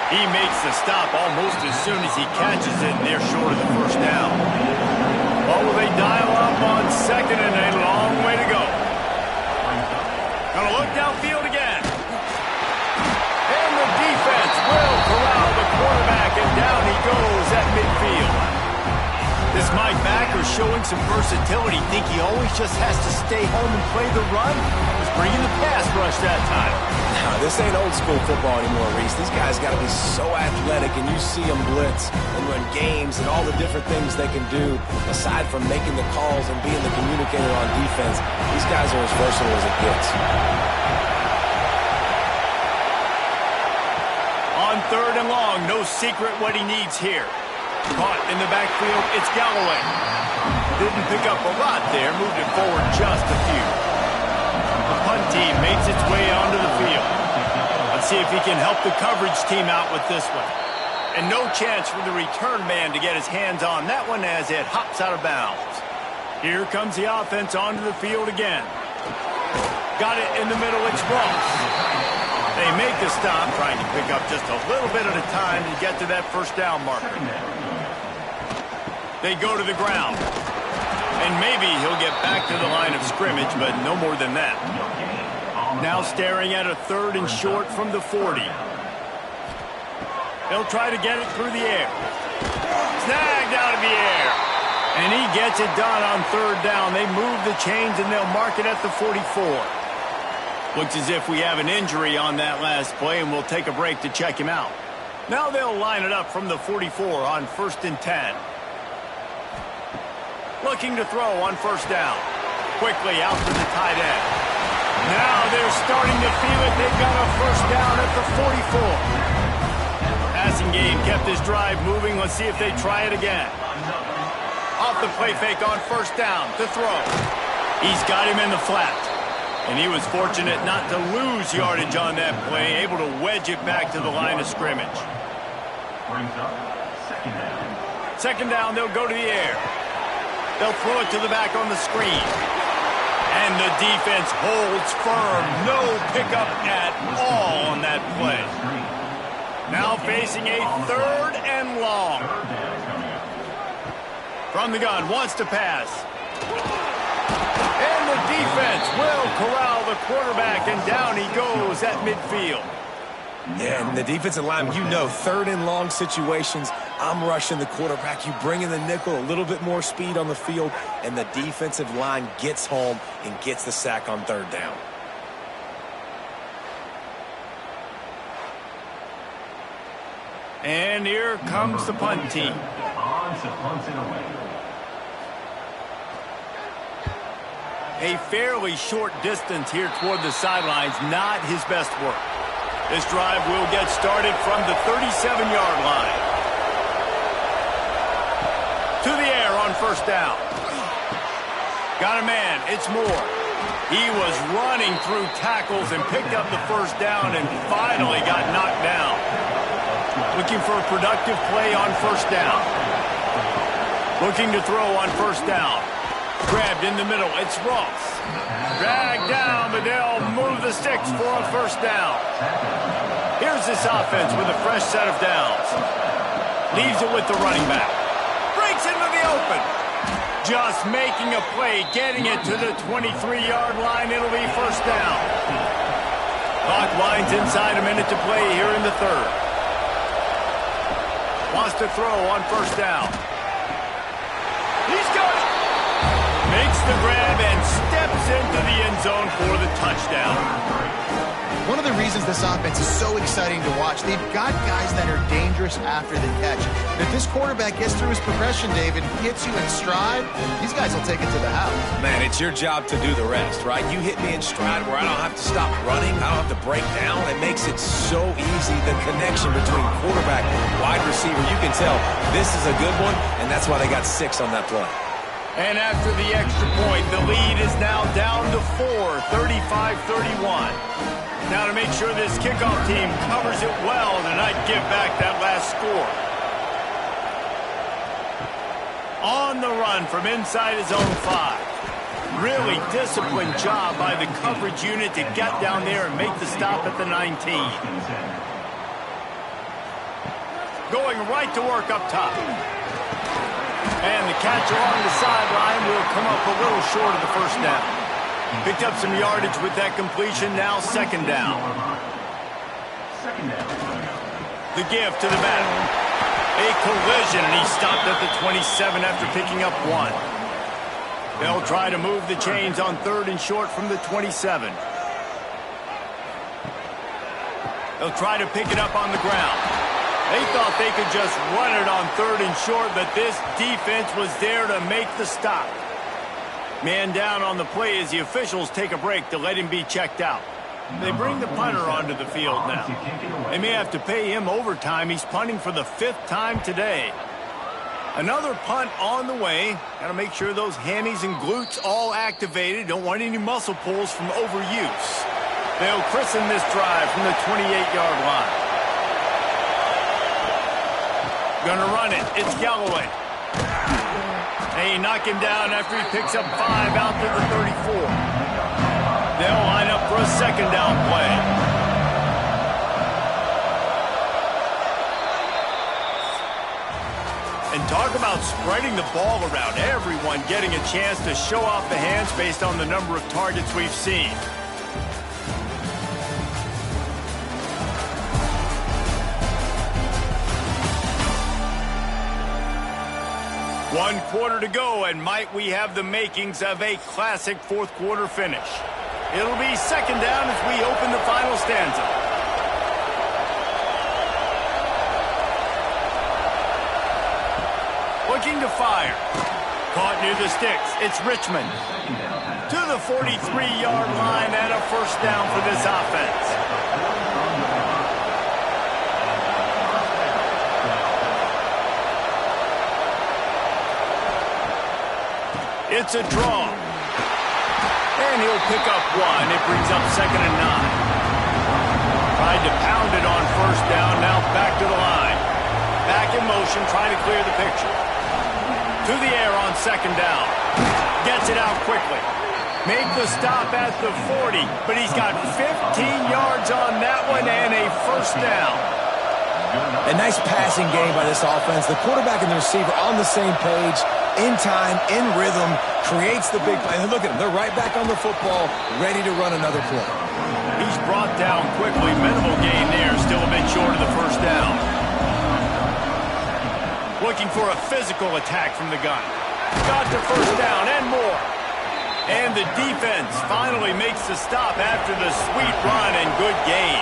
He makes the stop almost as soon as he catches it, and they're short of the first down. Well, will they dial up on 2nd and a long way to go? Gonna look downfield again. And the defense will corral the quarterback, and down he goes at midfield. This Mike Backer showing some versatility. Think he always just has to stay home and play the run? He's bringing the pass rush that time. Now, this ain't old school football anymore, Reese. These guys got to be so athletic, and you see them blitz and run games and all the different things they can do aside from making the calls and being the communicator on defense. These guys are as versatile as it gets. On 3rd and long, no secret what he needs here. Caught in the backfield, it's Galloway. Didn't pick up a lot there, moved it forward just a few. The punt team makes its way onto the field. Let's see if he can help the coverage team out with this one. And no chance for the return man to get his hands on that one as it hops out of bounds. Here comes the offense onto the field again. Got it in the middle, it's Ross. They make the stop, trying to pick up just a little bit at a time to get to that first down marker. They go to the ground. And maybe he'll get back to the line of scrimmage, but no more than that. Now staring at a 3rd and short from the 40. They'll try to get it through the air. Snagged out of the air. And he gets it done on third down. They move the chains, and they'll mark it at the 44. Looks as if we have an injury on that last play, and we'll take a break to check him out. Now they'll line it up from the 44 on 1st and 10. Looking to throw on 1st down. Quickly out to the tight end. Now they're starting to feel it. They've got a 1st down at the 44. Passing game kept his drive moving. Let's see if they try it again. Off the play fake on 1st down to throw. He's got him in the flat. And he was fortunate not to lose yardage on that play, able to wedge it back to the line of scrimmage. Brings up 2nd down. 2nd down, they'll go to the air. They'll throw it to the back on the screen. And the defense holds firm. No pickup at all on that play. Now facing a 3rd and long. From the gun, wants to pass. And the defense will corral the quarterback, and down he goes at midfield. Yeah, and the defensive lineman, you know, 3rd and long situations, I'm rushing the quarterback. You bring in the nickel, a little bit more speed on the field, and the defensive line gets home and gets the sack on 3rd down. And here comes the punt team. On to punt it away. A fairly short distance here toward the sidelines, not his best work. This drive will get started from the 37-yard line. To the air on 1st down. Got a man, it's Moore. He was running through tackles and picked up the 1st down and finally got knocked down. Looking for a productive play on 1st down. Looking to throw on 1st down. Grabbed in the middle, it's Ross. Dragged down, but they'll move the sticks for a 1st down. Here's this offense with a fresh set of downs. Leaves it with the running back. Breaks into the open. Just making a play, getting it to the 23-yard line. It'll be 1st down. Clock winds inside, a minute to play here in the 3rd. Wants to throw on 1st down. He's got it. Makes the grab and steps into the end zone for the touchdown. One of the reasons this offense is so exciting to watch, they've got guys that are dangerous after the catch. If this quarterback gets through his progression, David, hits you in stride, these guys will take it to the house. Man, it's your job to do the rest, right? You hit me in stride where I don't have to stop running. I don't have to break down. It makes it so easy. The connection between quarterback and wide receiver, you can tell this is a good one, and that's why they got 6 on that play. And after the extra point, the lead is now down to 4, 35-31. Now to make sure this kickoff team covers it well to not give back that last score. On the run from inside his own 5. Really disciplined job by the coverage unit to get down there and make the stop at the 19. Going right to work up top. And the catch along the sideline will come up a little short of the 1st down. Picked up some yardage with that completion, now 2nd down. The give to the back. A collision, and he stopped at the 27 after picking up 1. They'll try to move the chains on 3rd and short from the 27. They'll try to pick it up on the ground. They thought they could just run it on 3rd and short, but this defense was there to make the stop. Man down on the play as the officials take a break to let him be checked out. They bring the punter onto the field now. They may have to pay him overtime. He's punting for the 5th time today. Another punt on the way. Got to make sure those hammies and glutes all activated. Don't want any muscle pulls from overuse. They'll christen this drive from the 28-yard line. Gonna run it. It's Galloway. They knock him down after he picks up 5 out to the 34. They'll line up for a 2nd down play. And talk about spreading the ball around. Everyone getting a chance to show off the hands based on the number of targets we've seen. 1 quarter to go, and might we have the makings of a classic fourth quarter finish. It'll be second down as we open the final stanza. Looking to fire. Caught near the sticks. It's Richmond. To the 43-yard line and a first down for this offense. It's a draw. And he'll pick up 1. It brings up 2nd and 9. Tried to pound it on first down. Now back to the line. Back in motion, trying to clear the picture. To the air on 2nd down. Gets it out quickly. Make the stop at the 40, but he's got 15 yards on that one and a first down. A nice passing game by this offense. The quarterback and the receiver on the same page, in time, in rhythm, creates the big play. And look at them. They're right back on the football, ready to run another play. He's brought down quickly. Minimal gain there, still a bit short of the first down. Looking for a physical attack from the gun. Got the first down and more. And the defense finally makes the stop after the sweet run and good gain.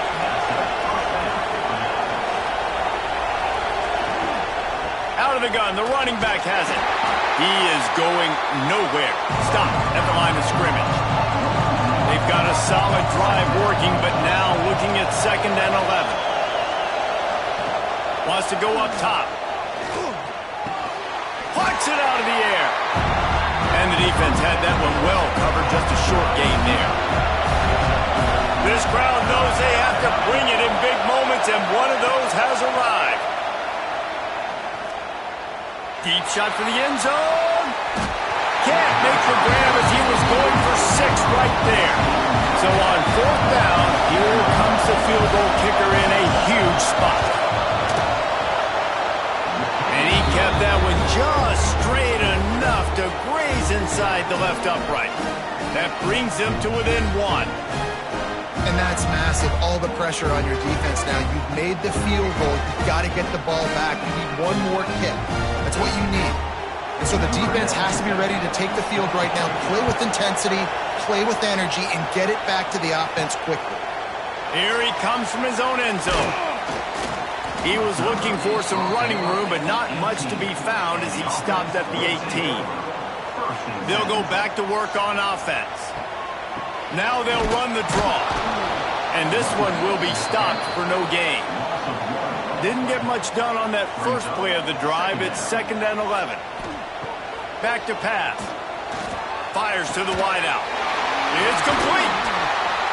Out of the gun, the running back has it. He is going nowhere. Stop at the line of scrimmage. They've got a solid drive working, but now looking at 2nd and 11. Wants to go up top. Plucks it out of the air. And the defense had that one well covered, just a short gain there. This crowd knows they have to bring it in big moments, and one of those has arrived. Deep shot for the end zone. Can't make the grab as he was going for 6 right there. So on 4th down, here comes the field goal kicker in a huge spot. And he kept that one just straight enough to graze inside the left upright. That brings him to within 1. And that's massive. All the pressure on your defense now. You've made the field goal. You've got to get the ball back. You need one more kick. That's what you need. And so the defense has to be ready to take the field right now, play with intensity, play with energy, and get it back to the offense quickly. Here he comes from his own end zone. He was looking for some running room, but not much to be found as he stopped at the 18. They'll go back to work on offense. Now they'll run the draw. And this one will be stopped for no gain. Didn't get much done on that first play of the drive. It's 2nd and 11. Back to pass. Fires to the wideout. It's complete.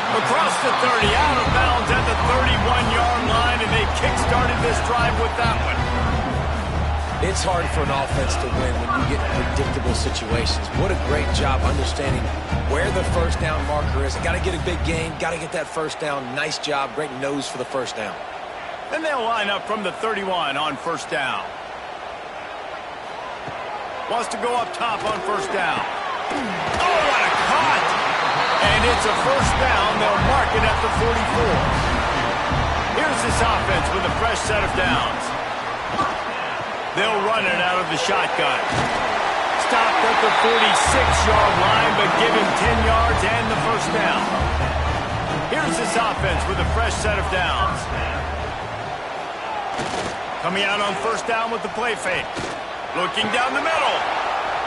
Across the 30, out of bounds at the 31-yard line, and they kick-started this drive with that one. It's hard for an offense to win when you get predictable situations. What a great job understanding where the first down marker is. Got to get a big gain, got to get that first down. Nice job, great nose for the first down. Then they'll line up from the 31 on first down. Wants to go up top on first down. Oh, what a cut! And it's a first down. They'll mark it at the 44. Here's this offense with a fresh set of downs. They'll run it out of the shotgun. Stopped at the 46-yard line, but give him 10 yards and the first down. Here's this offense with a fresh set of downs. Coming out on first down with the play fake. Looking down the middle.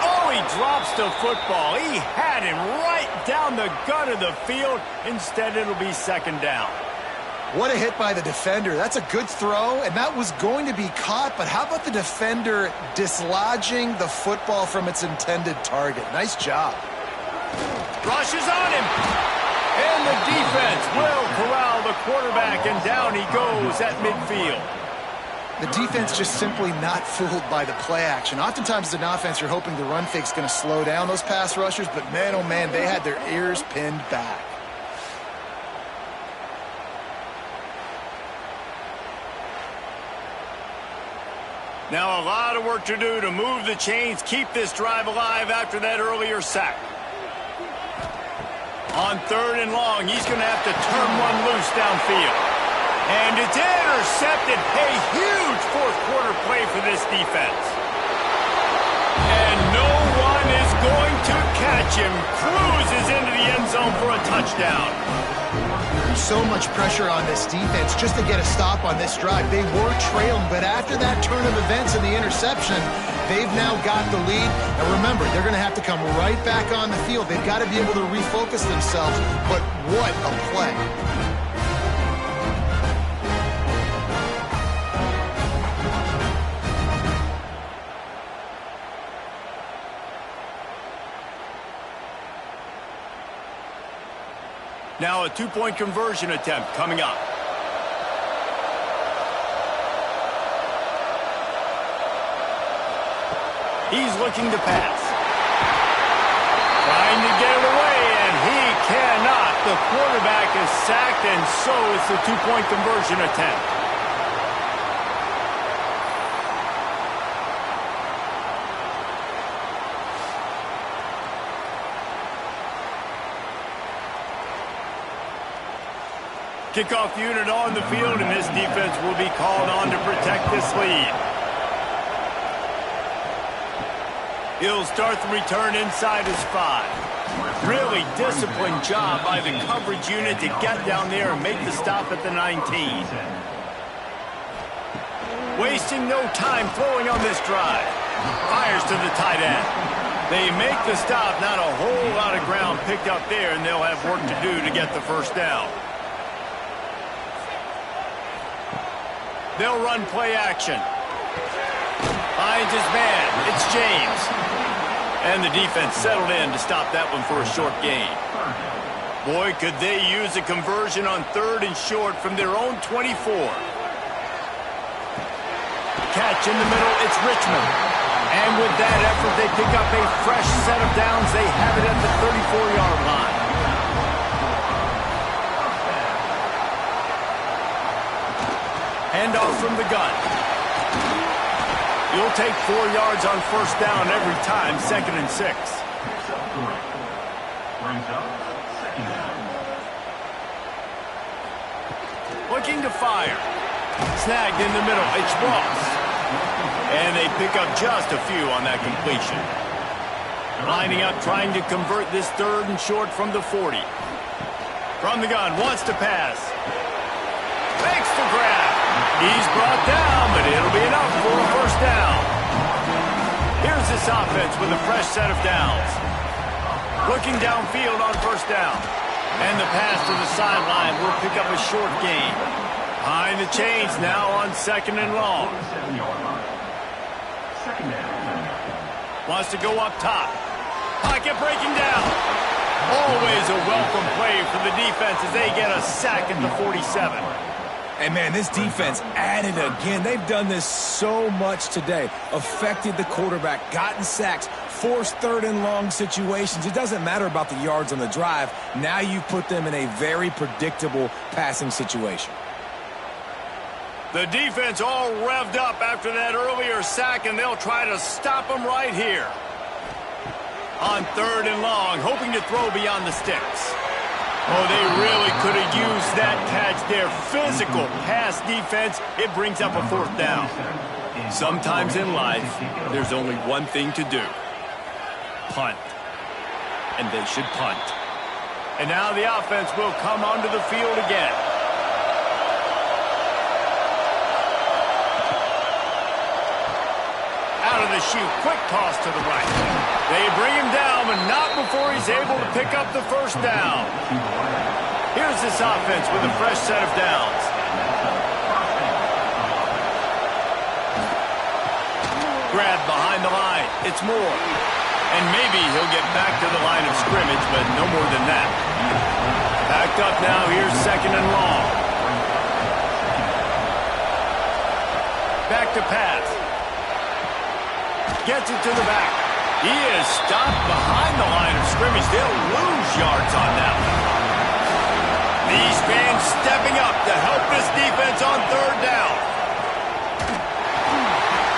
Oh, he drops the football. He had him right down the gut of the field. Instead, it'll be 2nd down. What a hit by the defender. That's a good throw, and that was going to be caught, but how about the defender dislodging the football from its intended target? Nice job. Rushes on him. And the defense will corral the quarterback, and down he goes at midfield. The defense just simply not fooled by the play action. Oftentimes as an offense, you're hoping the run fake's going to slow down those pass rushers, but man, oh man, they had their ears pinned back. Now a lot of work to do to move the chains, keep this drive alive after that earlier sack. On 3rd and long, he's going to have to turn one loose downfield. And it's intercepted. A huge fourth quarter play for this defense. And no one is going to catch him. Cruises into the end zone for a touchdown. So much pressure on this defense just to get a stop on this drive. They were trailing, but after that turn of events and the interception, they've now got the lead. And remember, they're going to have to come right back on the field. They've got to be able to refocus themselves, but what a play. Now a two-point conversion attempt coming up. He's looking to pass. Trying to get it away, and he cannot. The quarterback is sacked, and so it's the two-point conversion attempt. Kickoff unit on the field, and this defense will be called on to protect this lead. He'll start the return inside his 5. Really disciplined job by the coverage unit to get down there and make the stop at the 19. Wasting no time throwing on this drive. Fires to the tight end. They make the stop, not a whole lot of ground picked up there, and they'll have work to do to get the first down. They'll run play action. Finds his man. It's James. And the defense settled in to stop that one for a short gain. Boy, could they use a conversion on 3rd and short from their own 24. Catch in the middle. It's Richmond. And with that effort, they pick up a fresh set of downs. They have it at the 34-yard line. Handoff from the gun. You'll take 4 yards on first down every time, 2nd and 6. Looking to fire. Snagged in the middle. It's Ross. And they pick up just a few on that completion. Lining up, trying to convert this 3rd and short from the 40. From the gun, wants to pass. Makes the grab. He's brought down, but it'll be enough for a first down. Here's this offense with a fresh set of downs. Looking downfield on first down. And the pass to the sideline will pick up a short gain. Behind the chains now on 2nd and long. Wants to go up top. Pocket breaking down. Always a welcome play for the defense as they get a sack at the 47. And, man, this defense added again. They've done this so much today. Affected the quarterback, gotten sacks, forced 3rd and long situations. It doesn't matter about the yards on the drive. Now you put them in a very predictable passing situation. The defense all revved up after that earlier sack, and they'll try to stop them right here. On 3rd and long, hoping to throw beyond the sticks. Oh, they really could have used that catch there. Physical pass defense. It brings up a 4th down. Sometimes in life, there's only one thing to do. Punt. And they should punt. And now the offense will come onto the field again. Out of the chute, quick toss to the right. They bring him down, but not before he's able to pick up the first down. Here's this offense with a fresh set of downs. Grab behind the line. It's Moore. And maybe he'll get back to the line of scrimmage, but no more than that. Backed up now, here's 2nd and long. Back to pass. Gets it to the back. He is stopped behind the line of scrimmage. They'll lose yards on that one. These fans stepping up to help this defense on 3rd down.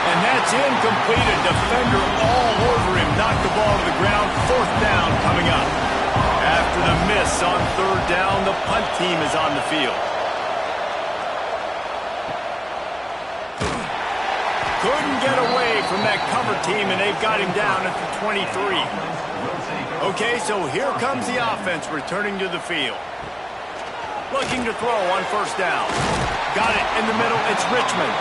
And that's incomplete. A defender all over him. Knocked the ball to the ground. 4th down coming up. After the miss on 3rd down, the punt team is on the field. Couldn't get away from that cover team, and they've got him down at the 23. Okay, so here comes the offense returning to the field. Looking to throw on first down. Got it in the middle. It's Richmond.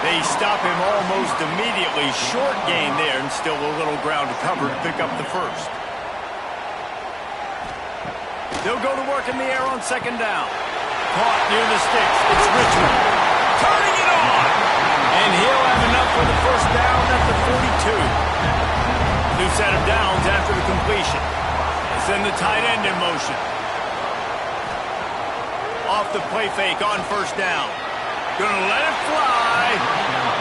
They stop him almost immediately. Short gain there, and still a little ground to cover to pick up the first. They'll go to work in the air on second down. Caught near the sticks. It's Richmond. Turning it on. And he'll have enough for the first down at the 42. New set of downs after the completion. Send the tight end in motion. Off the play fake on first down. Gonna let it fly.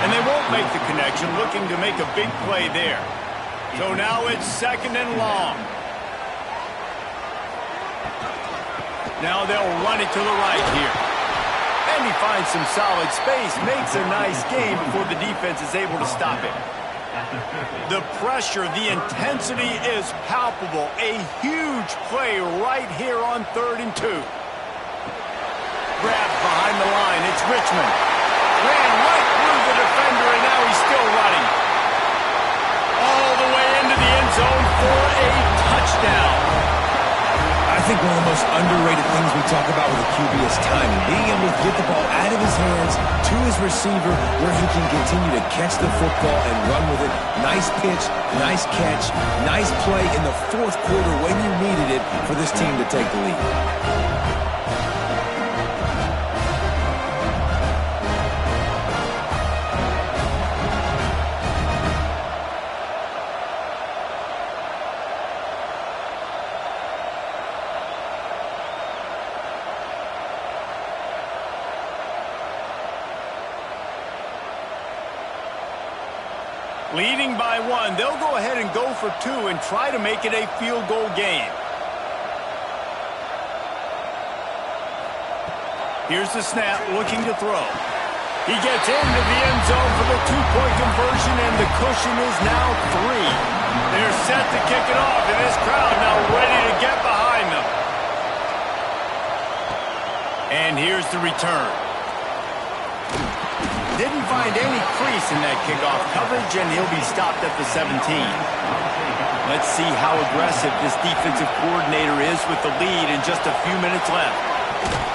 And they won't make the connection. Looking to make a big play there. So now it's second and long. Now they'll run it to the right here. And he finds some solid space. Makes a nice gain before the defense is able to stop it. The pressure, the intensity is palpable. A huge play right here on 3rd and 2. Grabbed behind the line. It's Richmond. Ran right through the defender, and now he's still running. All the way into the end zone for a touchdown. I think one of the most underrated things we talk about with a QB is timing. Being able to get the ball out of his hands to his receiver where he can continue to catch the football and run with it. Nice pitch, nice catch, nice play in the 4th quarter when you needed it for this team to take the lead. Leading by 1, they'll go ahead and go for 2 and try to make it a field goal game. Here's the snap, looking to throw. He gets into the end zone for the 2-point conversion, and the cushion is now 3. They're set to kick it off, and this crowd now ready to get behind them. And here's the return. Didn't find any crease in that kickoff coverage, and he'll be stopped at the 17. Let's see how aggressive this defensive coordinator is with the lead and just a few minutes left.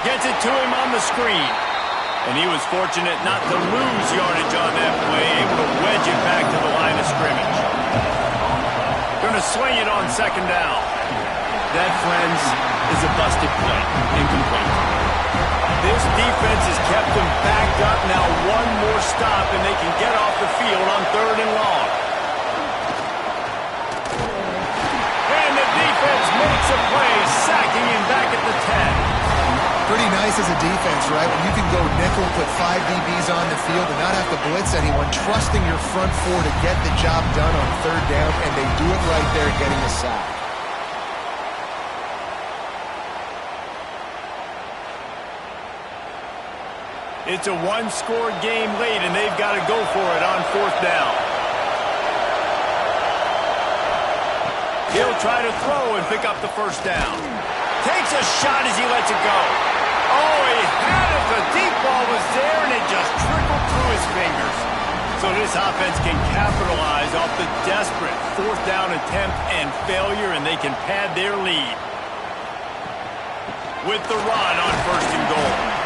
Gets it to him on the screen. And he was fortunate not to lose yardage on that play, able to wedge it back to the line of scrimmage. Going to swing it on second down. That, friends, is a busted play. Incomplete. This defense has kept them backed up. Now one more stop, and they can get off the field on 3rd and long. And the defense makes a play, sacking him back at the 10. Pretty nice as a defense, right? When you can go nickel, put 5 DBs on the field and not have to blitz anyone, trusting your front 4 to get the job done on 3rd down, and they do it right there, getting a sack. It's a 1-score game late, and they've got to go for it on 4th down. He'll try to throw and pick up the first down. Takes a shot as he lets it go. Oh, he had it. The deep ball was there, and it just trickled through his fingers. So this offense can capitalize off the desperate 4th down attempt and failure, and they can pad their lead. With the run on 1st and goal.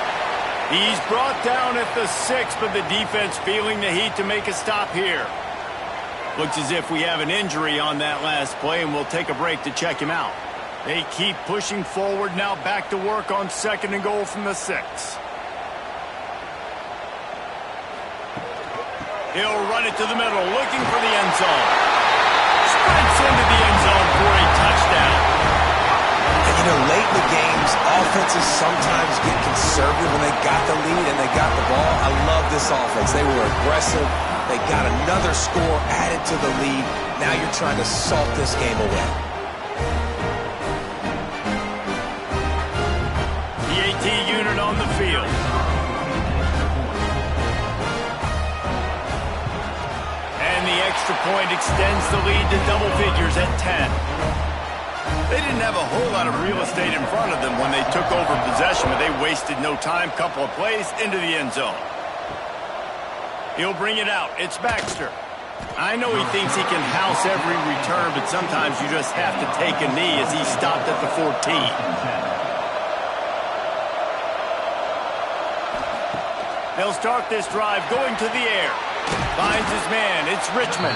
He's brought down at the 6, but the defense feeling the heat to make a stop here. Looks as if we have an injury on that last play, and we'll take a break to check him out. They keep pushing forward, now back to work on 2nd and goal from the 6. He'll run it to the middle, looking for the end zone. Sprints into the end zone for a touchdown. And you know, late in the games, offenses sometimes get conservative when they got the lead and they got the ball. I love this offense. They were aggressive. They got another score added to the lead. Now you're trying to salt this game away. The AT unit on the field. And the extra point extends the lead to double figures at 10. They didn't have a whole lot of real estate in front of them when they took over possession, but they wasted no time. Couple of plays into the end zone. He'll bring it out. It's Baxter. I know he thinks he can house every return, but sometimes you just have to take a knee as he stopped at the 14. They'll start this drive going to the air. Finds his man. It's Richmond.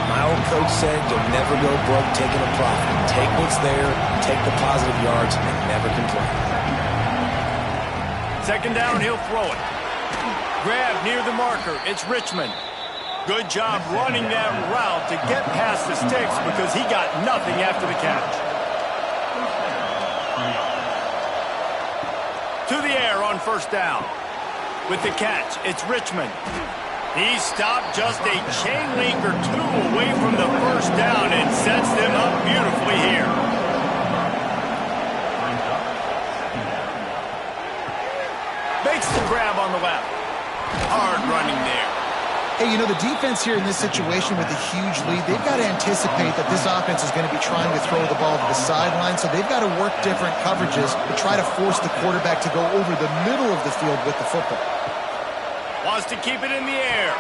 My old coach said you'll never go broke taking a profit. Take what's there, take the positive yards, and never complain. Second down, he'll throw it. Grab near the marker. It's Richmond. Good job running that route to get past the sticks because he got nothing after the catch. To the air on first down. With the catch, it's Richmond. He stopped just a chain link or two away from the first down and sets them up beautifully here. Makes the grab on the left. Hard running there. Hey, you know, the defense here in this situation with a huge lead, they've got to anticipate that this offense is going to be trying to throw the ball to the sideline, so they've got to work different coverages to try to force the quarterback to go over the middle of the field with the football. Wants to keep it in the air.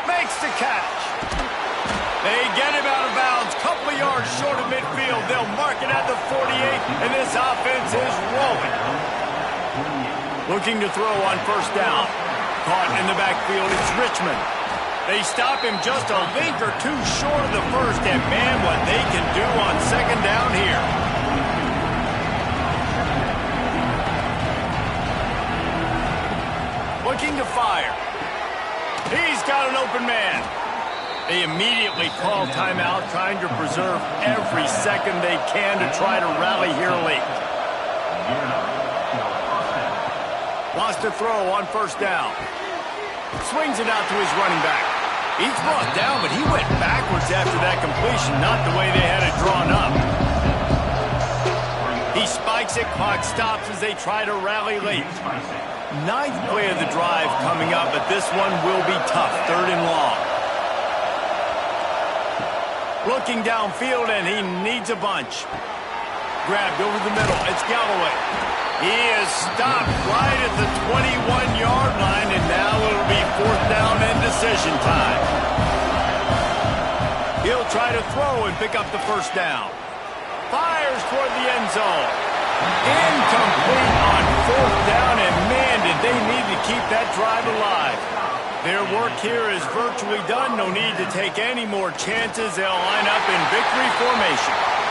Makes the catch. They get him out of bounds. Couple of yards short of midfield. They'll mark it at the 48, and this offense is rolling. Looking to throw on first down. Caught in the backfield, it's Richmond. They stop him just a link or two short of the first, and man, what they can do on second down here. Looking to fire. He's got an open man. They immediately call timeout, trying to preserve every second they can to try to rally here late. Wants to throw on first down. Swings it out to his running back. He's brought down, but he went backwards after that completion, not the way they had it drawn up. He spikes it, clock stops as they try to rally late. Ninth play of the drive coming up, but this one will be tough. Third and long. Looking downfield, and he needs a bunch. Grabbed over the middle. It's Galloway. He is stopped right at the 21-yard line, and now it'll be fourth down and decision time. He'll try to throw and pick up the first down. Fires toward the end zone. Incomplete on fourth down, and man, did they need to keep that drive alive. Their work here is virtually done. No need to take any more chances. They'll line up in victory formation.